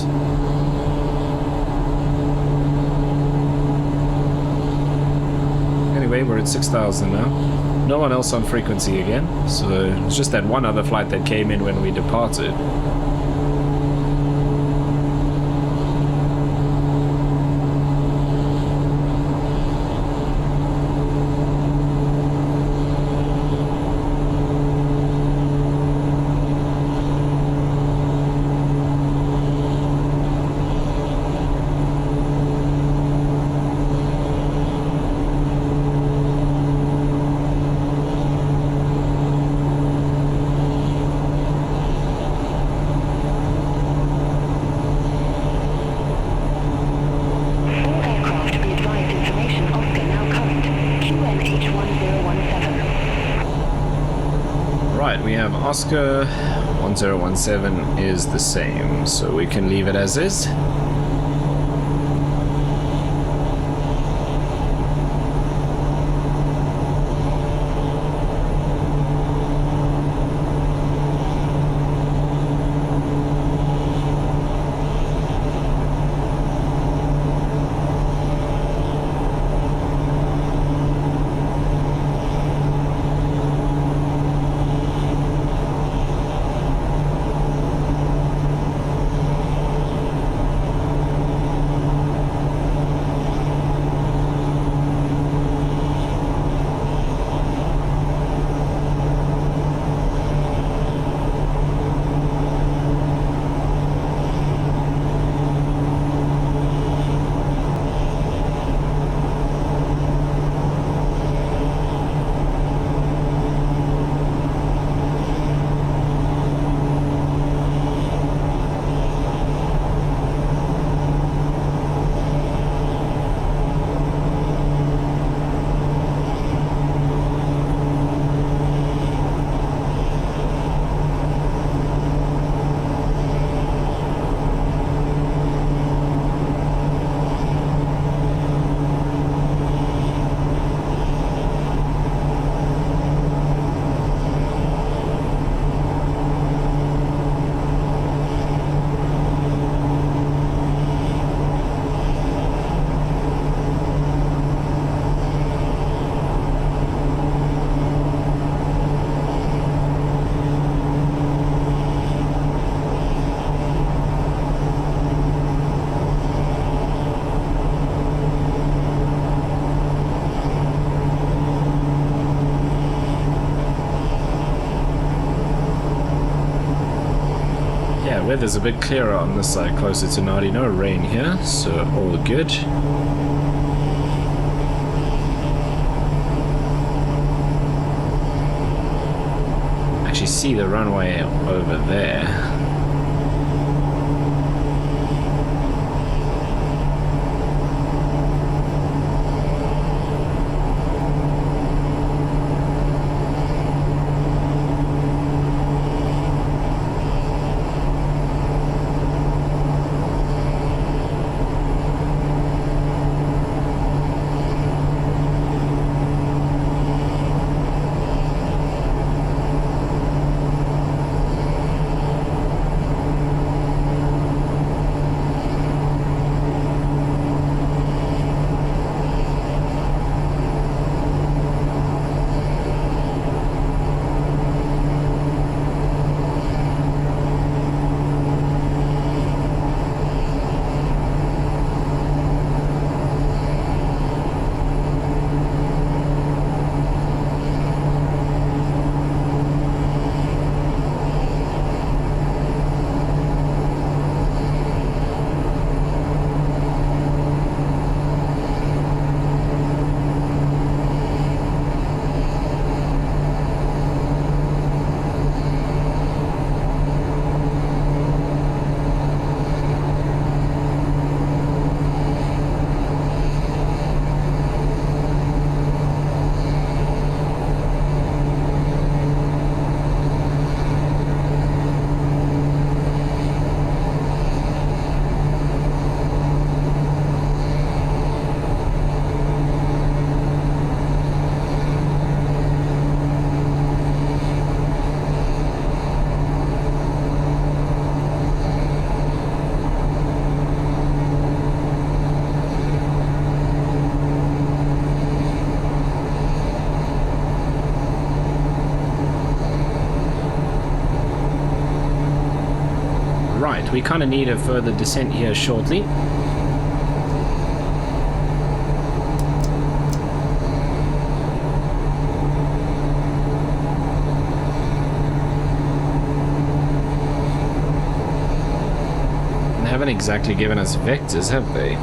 Anyway, we're at 6,000 now. No one else on frequency again, so it's just that one other flight that came in when we departed. Oscar 1017 is the same, so we can leave it as is. Weather's a bit clearer on this side, closer to Nadi. No rain here, so all good. Actually see the runway over there. Right, we kind of need a further descent here shortly. They haven't exactly given us vectors, have they?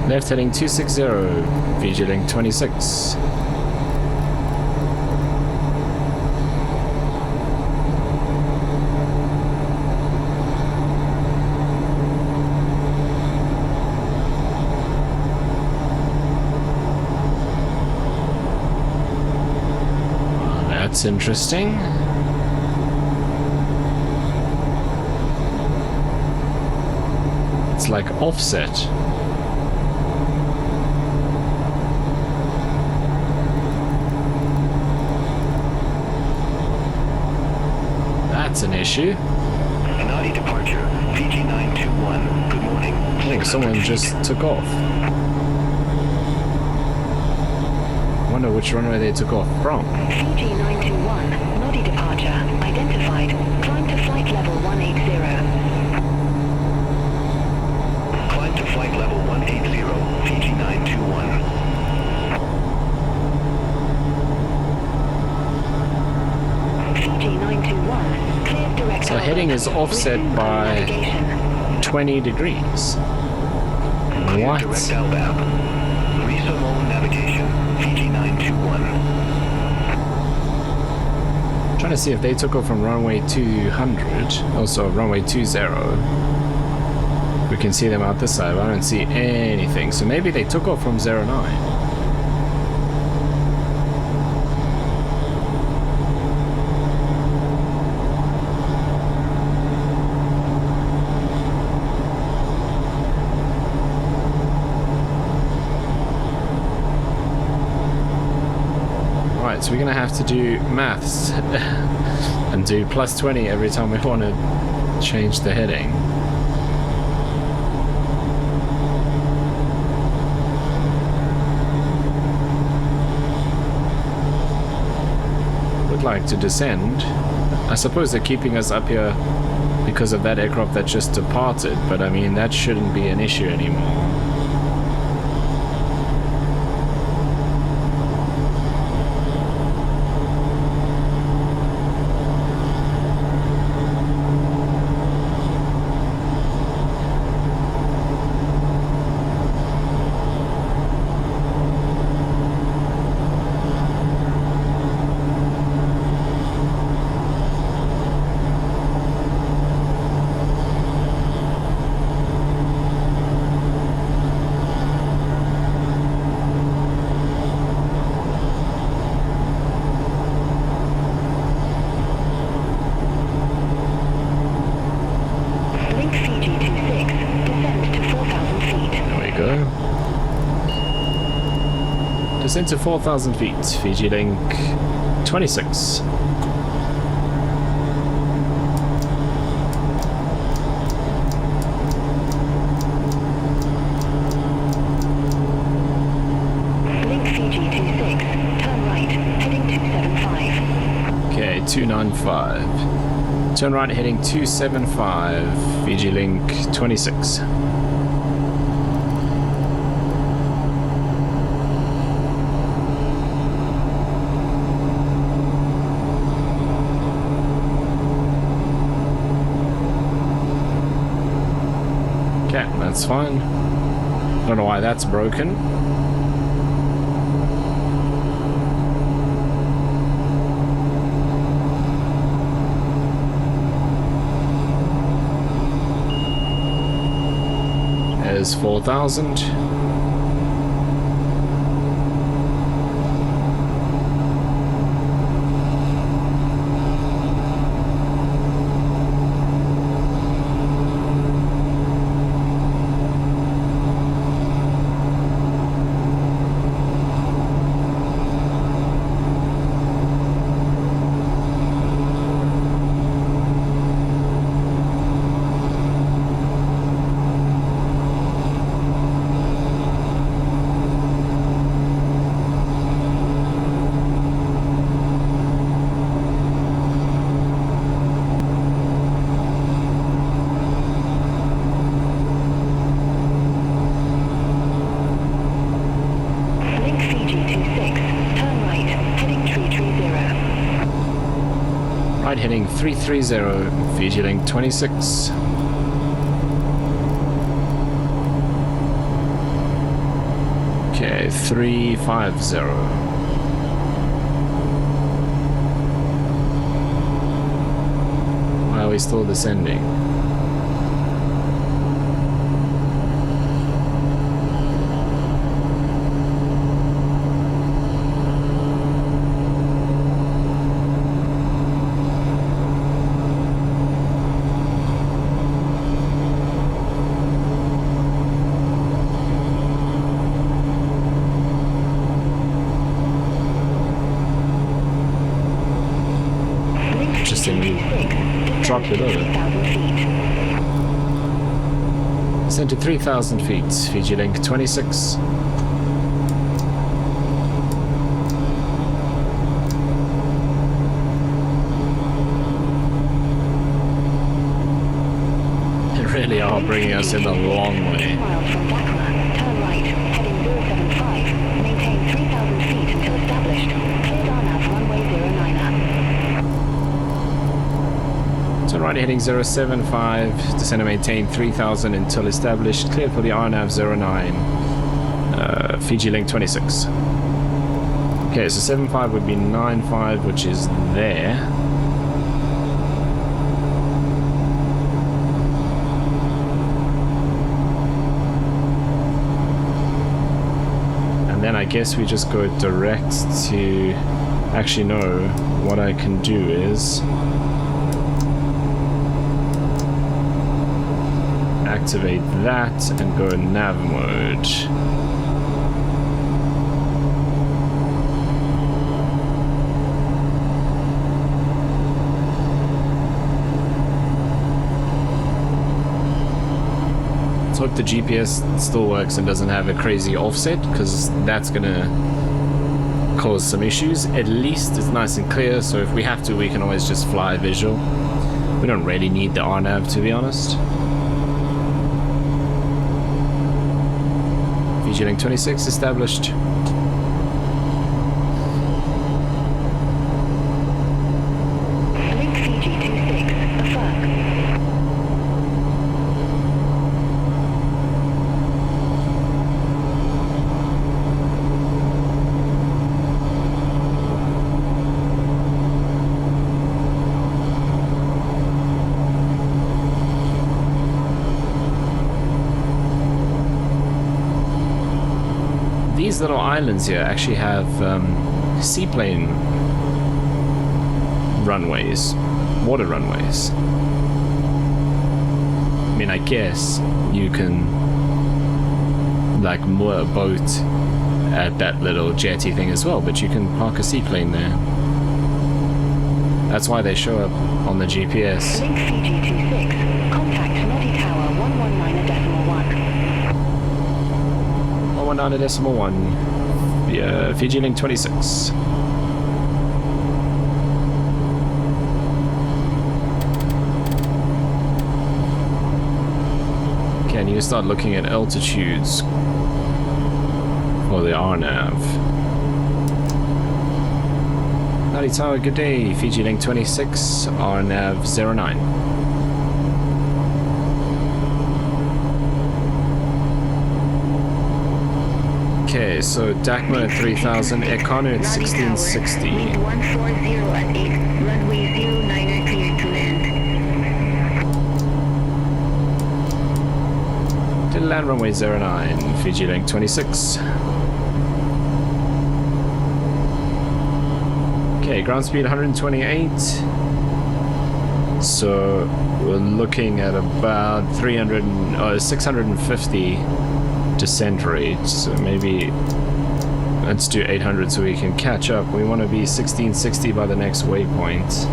Left heading 260, Fiji link 26. That's interesting. It's like offset. That's an issue. Nadi departure, Fiji 921. Good morning. Oh, someone just took off. Wonder which runway they took off from. Fiji 921, Nadi departure, identified. Climb to flight level 180. Climb to flight level 180, Fiji 921. Fiji 921, cleared direct. So heading is offset by 20 degrees. What? Direct LBAP. Resume navigation, Fiji 921. Trying to see if they took off from runway 200, also runway 20. We can see them out this side, but I don't see anything. So maybe they took off from 09. So we're gonna have to do maths and do plus 20 every time we want to change the heading. Would like to descend. I suppose they're keeping us up here because of that aircraft that just departed, but I mean that shouldn't be an issue anymore. Descend to 4,000 feet, Fiji link 26. Link Fiji 26, turn right, heading 275. Okay, 295. Turn right, heading 275, Fiji link 26. That's fine. Don't know why that's broken. There's 4,000. Fiji 26, turn right, heading 330. Right heading 330, Fiji Link 26. Okay, 350. Why are we still descending? Drop below it. Sent to 3,000 feet, Fiji Link 26. They really are bringing us in the long way. Miles from Dakar, turn right, heading 075, maintain 3,000 feet until established. Cleared RNAV runway 09er. Turn right heading 075, descend and maintain 3,000 until established, cleared for the RNAV 09, Fiji Link 26. Okay, so 75 would be 95, which is there. And then I guess we just go direct to, actually no, what I can do is activate that and go in nav mode. Let's hope the GPS still works and doesn't have a crazy offset, because that's gonna cause some issues. At least it's nice and clear, so if we have to, we can always just fly visual. We don't really need the RNAV, to be honest. Fiji Link 26 established. Link Fiji 26, affirm. These little islands here actually have seaplane runways, water runways. I mean, I guess you can like moor a boat at that little jetty thing as well, but you can park a seaplane there. That's why they show up on the GPS. Link Fiji 26, contact Nadi Tower 119.1. 119.1, yeah, Fiji Link 26. Okay, I need to start looking at altitudes for the RNAV. Nadi Tower, good day, Fiji Link 26, RNAV 09. Okay, so Dakma at 3000, Ekano at 1660. Wind 140 at 8, runway 09er cleared to land. To land runway 09, Fiji Link 26. Okay, ground speed 128. So we're looking at about 650 descent rate, so maybe let's do 800 so we can catch up. We want to be 1660 by the next waypoint.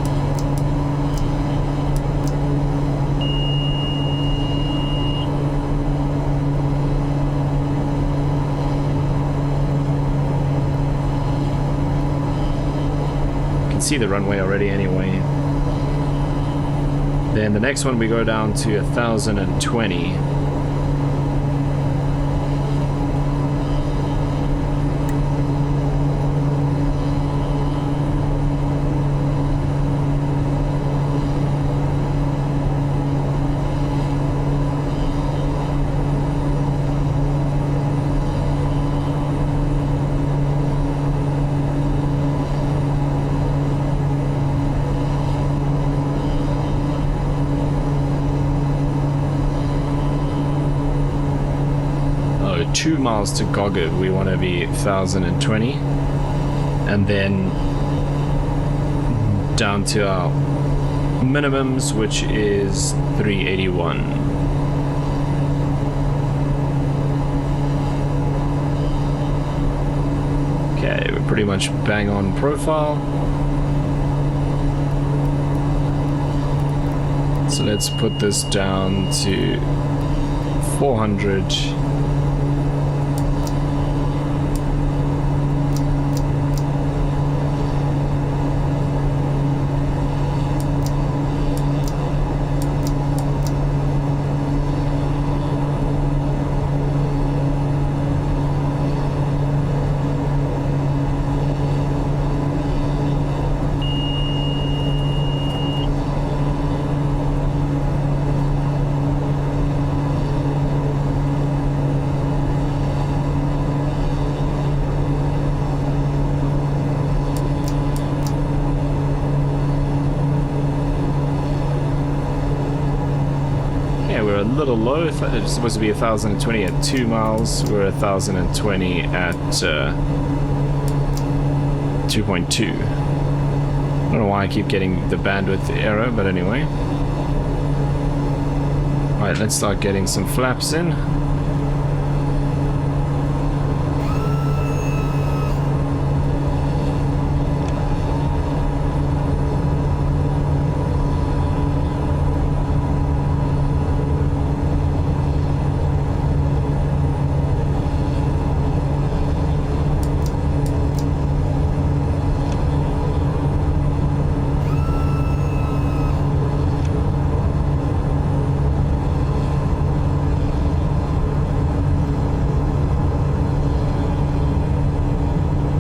You can see the runway already anyway. Then the next one we go down to 1020. So 2 miles to Gogged, we want to be 1020, and then down to our minimums, which is 381. Okay, we're pretty much bang on profile. So let's put this down to 400. A little low. It's supposed to be 1020 at 2 miles. We're 1020 at 2.2. I don't know why I keep getting the bandwidth error, but anyway. Alright, let's start getting some flaps in.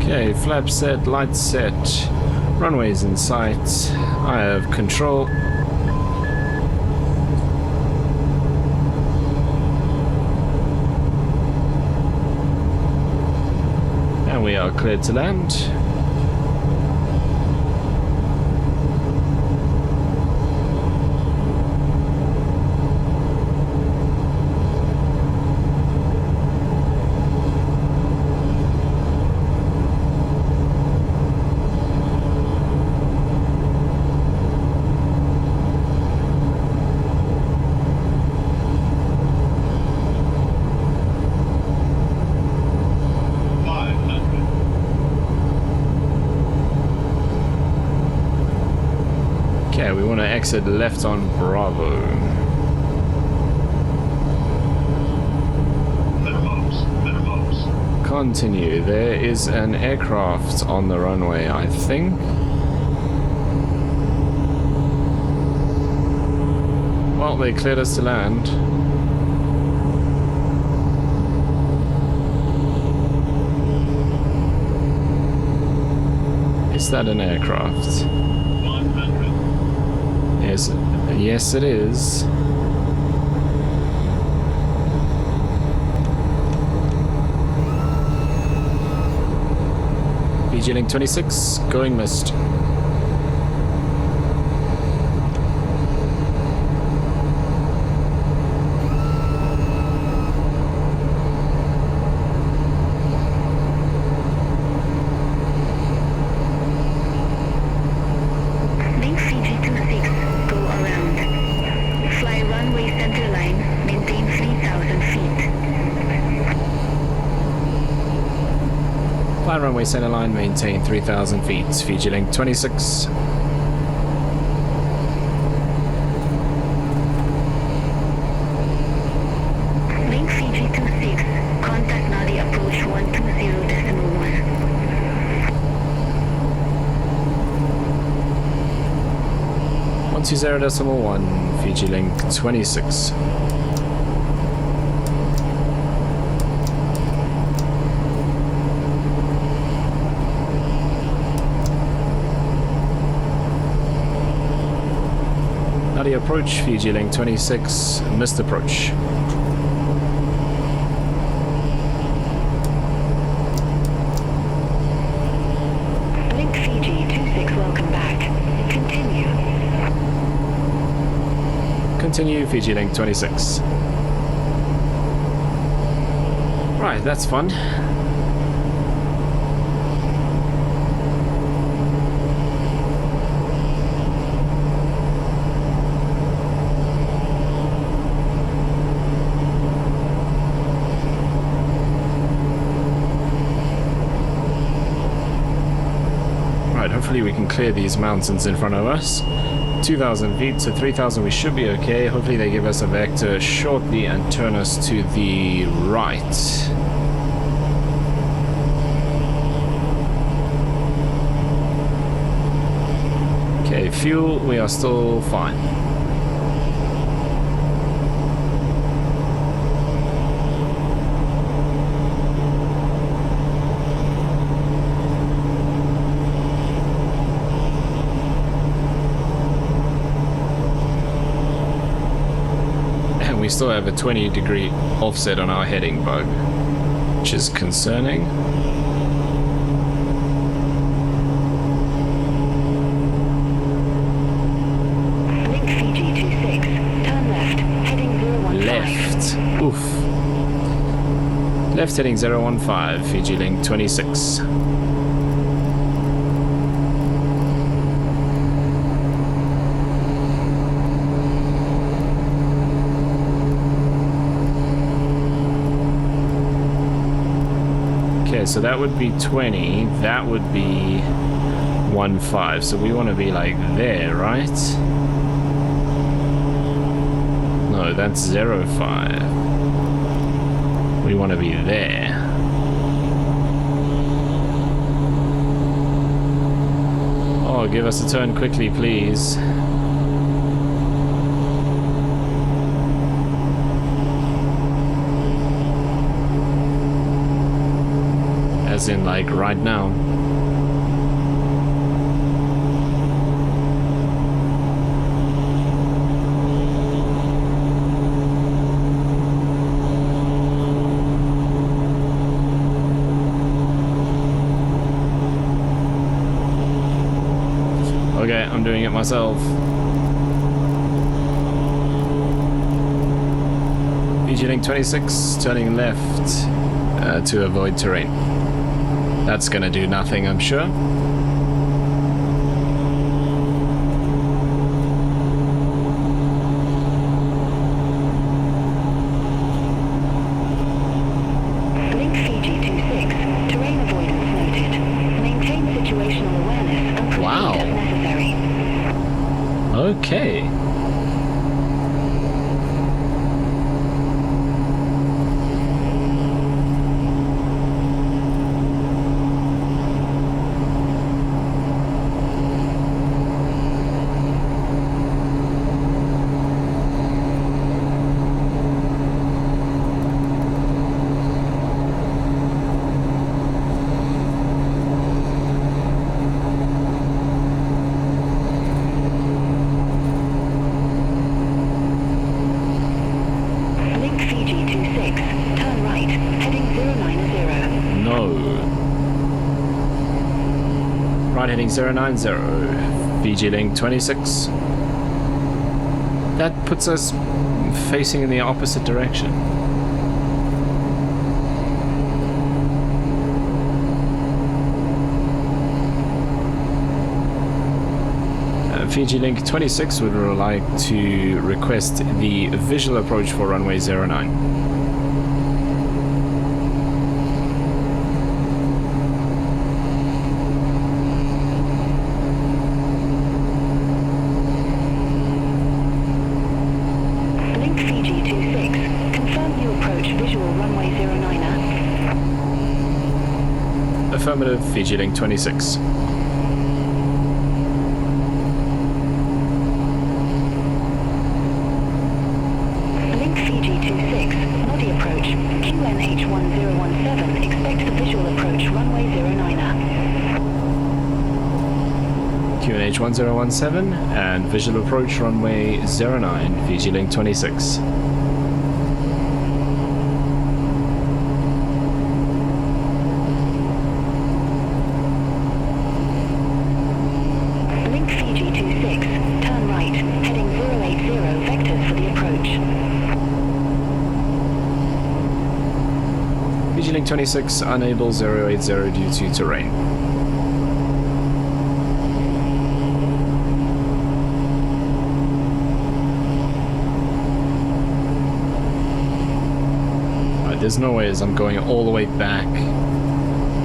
Okay, flap set, lights set, runways in sight. I have control. And we are cleared to land. Okay, we want to exit left on Bravo. Continue. There is an aircraft on the runway, I think. Well, they cleared us to land. Is that an aircraft? Yes, it is. Fiji Link 26, going missed. Runway center line, maintain 3,000 feet. Fiji Link 26. Link Fiji 26. Contact Nadi approach 120.1. 120.1. Fiji Link 26. Nadi approach, Fiji Link 26, missed approach. Link Fiji 26, welcome back. Continue. Continue, Fiji Link 26. Alright, that's fun. Hopefully we can clear these mountains in front of us. 2,000 feet to 3,000 we should be okay. Hopefully they give us a vector shortly and turn us to the right. Okay, fuel, we are still fine. We still have a 20-degree offset on our heading bug, which is concerning. Link Fiji 26, turn left, heading 015. Left. Oof. Left heading 015, Fiji Link 26. So that would be 20, that would be 15, so we want to be like there, right? No, that's 05. We want to be there. Oh, give us a turn quickly, please. As in, like, right now. Okay, I'm doing it myself. Fiji Link 26, turning left to avoid terrain. That's gonna do nothing, I'm sure. Link Fiji 26, terrain avoidance noted. Maintain situational awareness and proceed Wow. as necessary. Okay. Heading 090, Fiji Link 26. That puts us facing in the opposite direction. Fiji Link 26 would like to request the visual approach for runway 09. Affirmative, Fiji Link 26. Link Fiji 26, Nadi approach, QNH1017, expect the visual approach, runway 09er. QNH1017 and visual approach, runway 09, Fiji Link 26. Fiji Link 26 unable 080 due to terrain. There's no way as I'm going all the way back.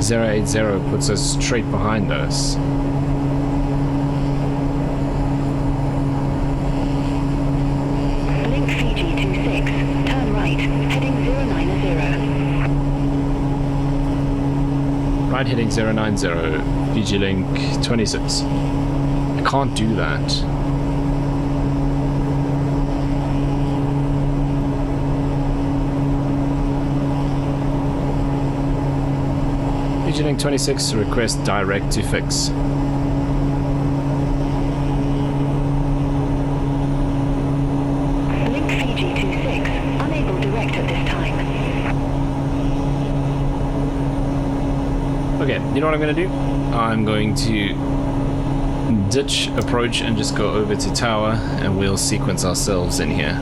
080 puts us straight behind us. Link Fiji 26, turn right, heading 090. Right heading 090, Fiji Link 26. I can't do that. Fiji Link 26, request direct to fix. Link Fiji 26, unable direct at this time. Okay, you know what I'm going to do? I'm going to ditch approach and just go over to tower, and we'll sequence ourselves in here.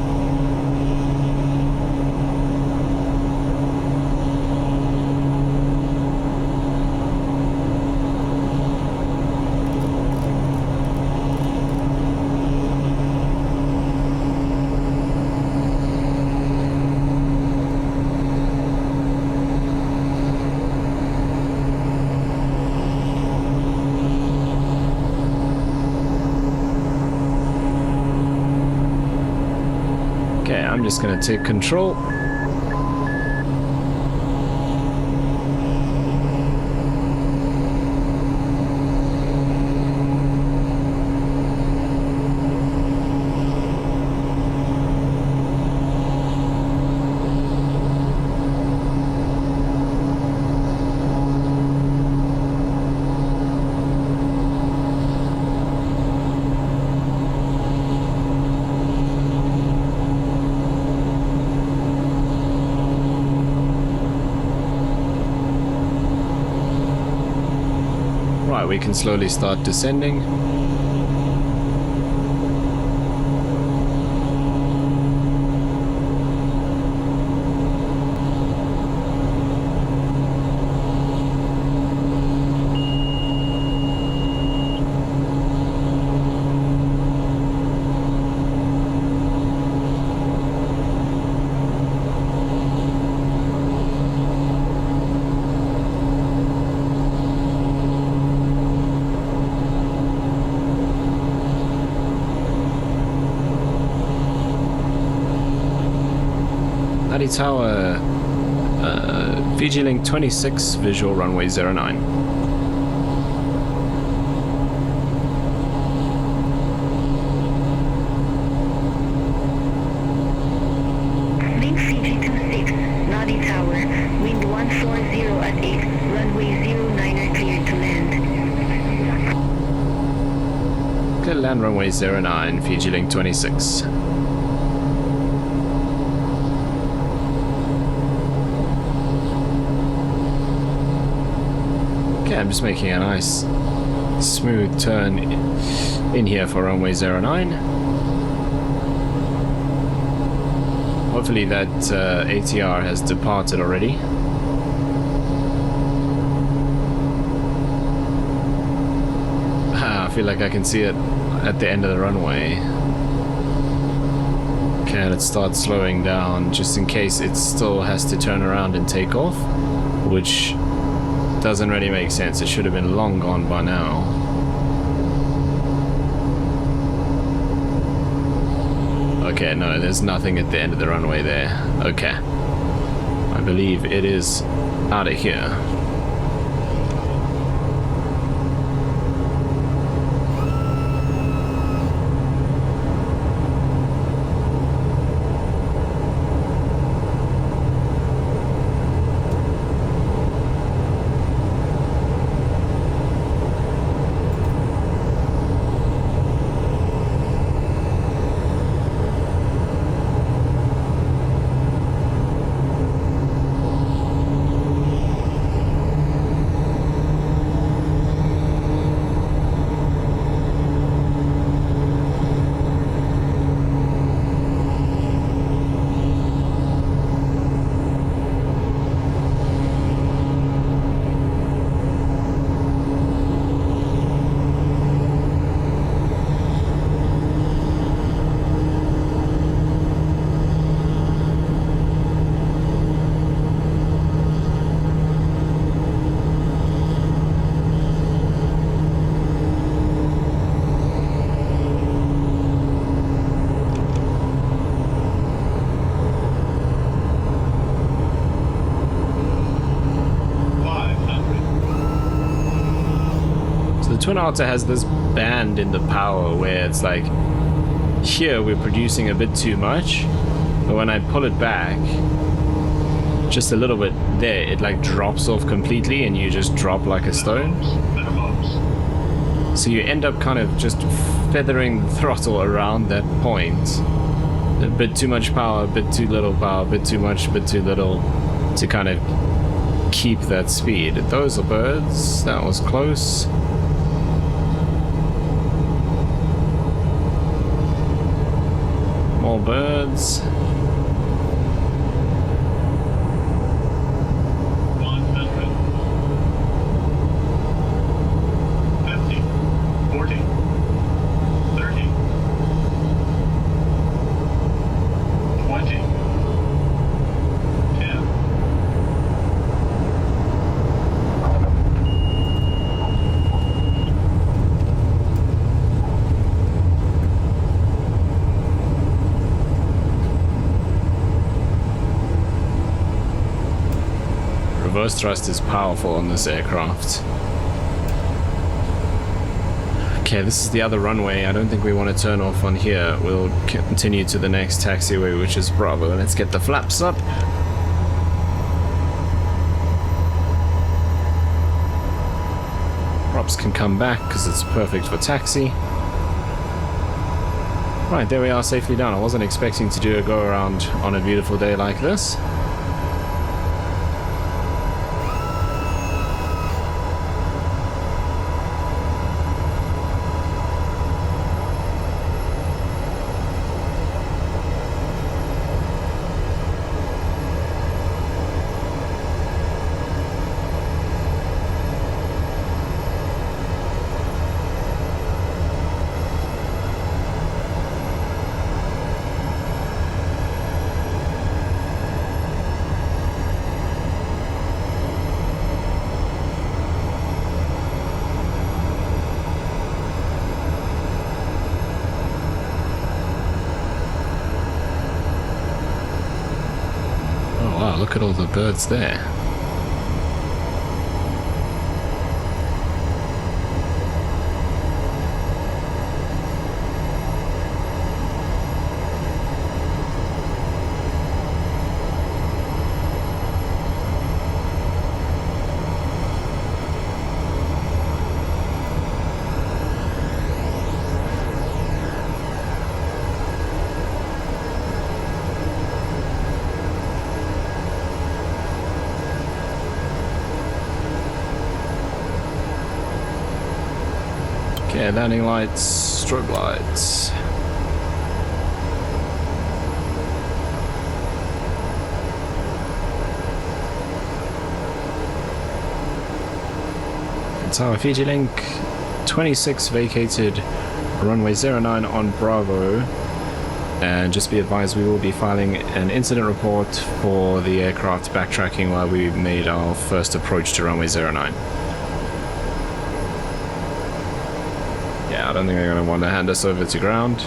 I'm just going to take control. We can slowly start descending. Nadi Tower, Fiji Link 26, visual runway 09. Link Fiji 26, Nadi Tower, wind 140 at 8, runway 09 cleared to land. Clear land runway 09, Fiji Link 26. I'm just making a nice smooth turn in here for runway 09. Hopefully that ATR has departed already. I feel like I can see it at the end of the runway. Okay, let's start slowing down just in case it still has to turn around and take off, which doesn't really make sense. It should have been long gone by now. Okay, no, there's nothing at the end of the runway there. Okay. I believe it is out of here. Twin Otter has this band in the power where it's like, here we're producing a bit too much, but when I pull it back just a little bit there, it like drops off completely and you just drop like a stone. So you end up kind of just feathering the throttle around that point. A bit too much power, a bit too little power, a bit too much, a bit too little, to kind of keep that speed. Those are birds. That was close. More birds. Reverse thrust is powerful on this aircraft. Okay, this is the other runway. I don't think we want to turn off on here. We'll continue to the next taxiway, which is Bravo. Let's get the flaps up. Props can come back because it's perfect for taxi. Right, there we are, safely down. I wasn't expecting to do a go around on a beautiful day like this. Look at all the birds there. Okay, landing lights, strobe lights. Tower Fiji Link 26 vacated runway 09 on Bravo, and just be advised we will be filing an incident report for the aircraft backtracking while we made our first approach to runway 09. I don't think they're going to want to hand us over to ground.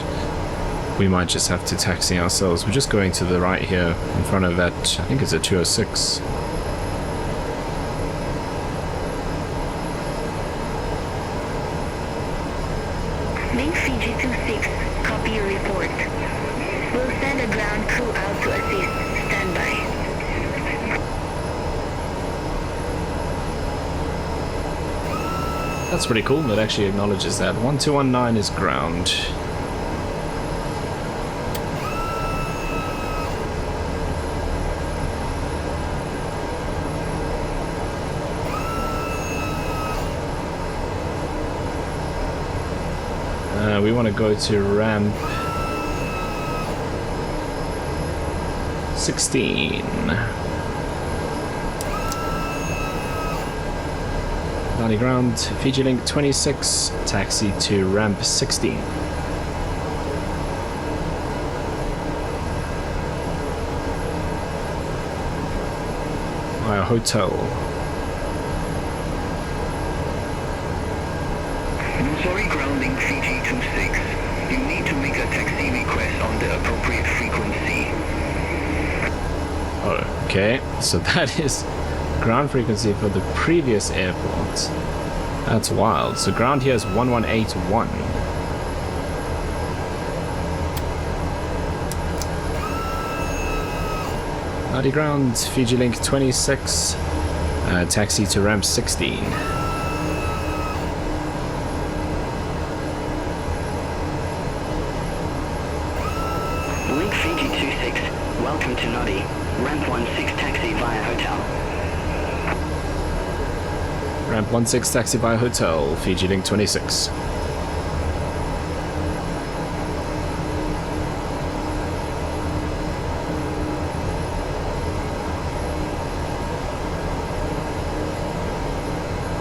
We might just have to taxi ourselves. We're just going to the right here in front of that, I think it's a 206. Link Fiji 26, copy your report. We'll send a ground crew out to assist. Stand by. That's pretty cool. That actually acknowledges that. 1219 is ground. We want to go to ramp 16. Nadi ground, Fiji Link 26, taxi to ramp 16. Via hotel. Nausori grounding Fiji 26. You need to make a taxi request on the appropriate frequency. Okay, so that is ground frequency for the previous airport. That's wild. So ground here is 1181. Nadi ground, Fiji Link 26, taxi to ramp 16. Link Fiji 26, welcome to Nadi. Ramp 16 taxi via hotel. Ramp 16 taxi by hotel, Fiji Link 26.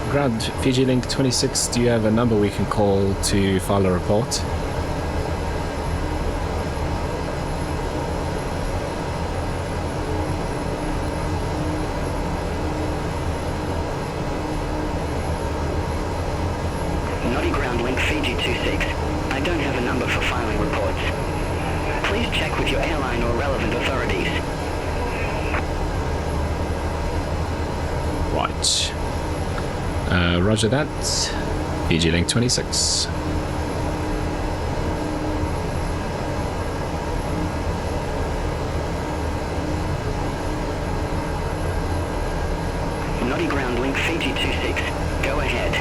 Ground Fiji Link 26, do you have a number we can call to file a report? Nadi ground link Fiji 26. I don't have a number for filing reports. Please check with your airline or relevant authorities. Right. Roger that. Fiji Link 26. Nadi ground link Fiji 26. Go ahead.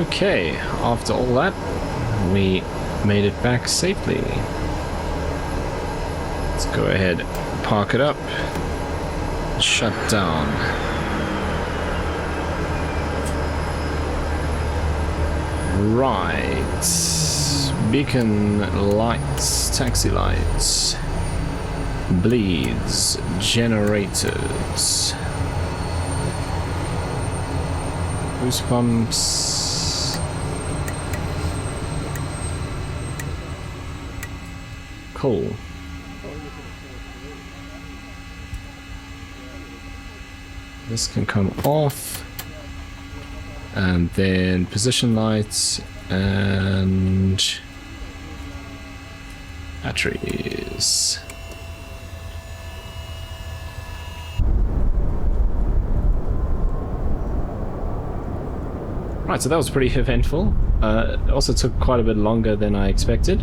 Okay, after all that, we made it back safely. Let's go ahead, park it up, shut down. Right, beacon lights, taxi lights, bleeds, generators, boost pumps. Cool. This can come off, and then position lights and batteries. Right, so that was pretty eventful. It also took quite a bit longer than I expected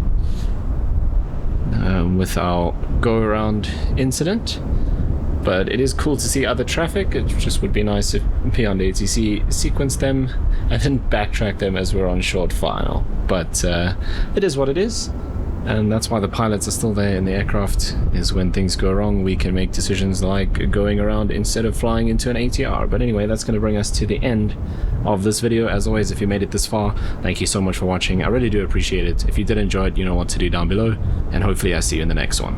with our go-around incident. But it is cool to see other traffic. It just would be nice if beyond ATC sequenced them and then backtrack them as we're on short file. But it is what it is, and that's why the pilots are still there in the aircraft, is when things go wrong we can make decisions like going around instead of flying into an ATR. But anyway, that's going to bring us to the end of this video. As always, if you made it this far, thank you so much for watching. I really do appreciate it. If you did enjoy it, you know what to do down below, and hopefully I see you in the next one.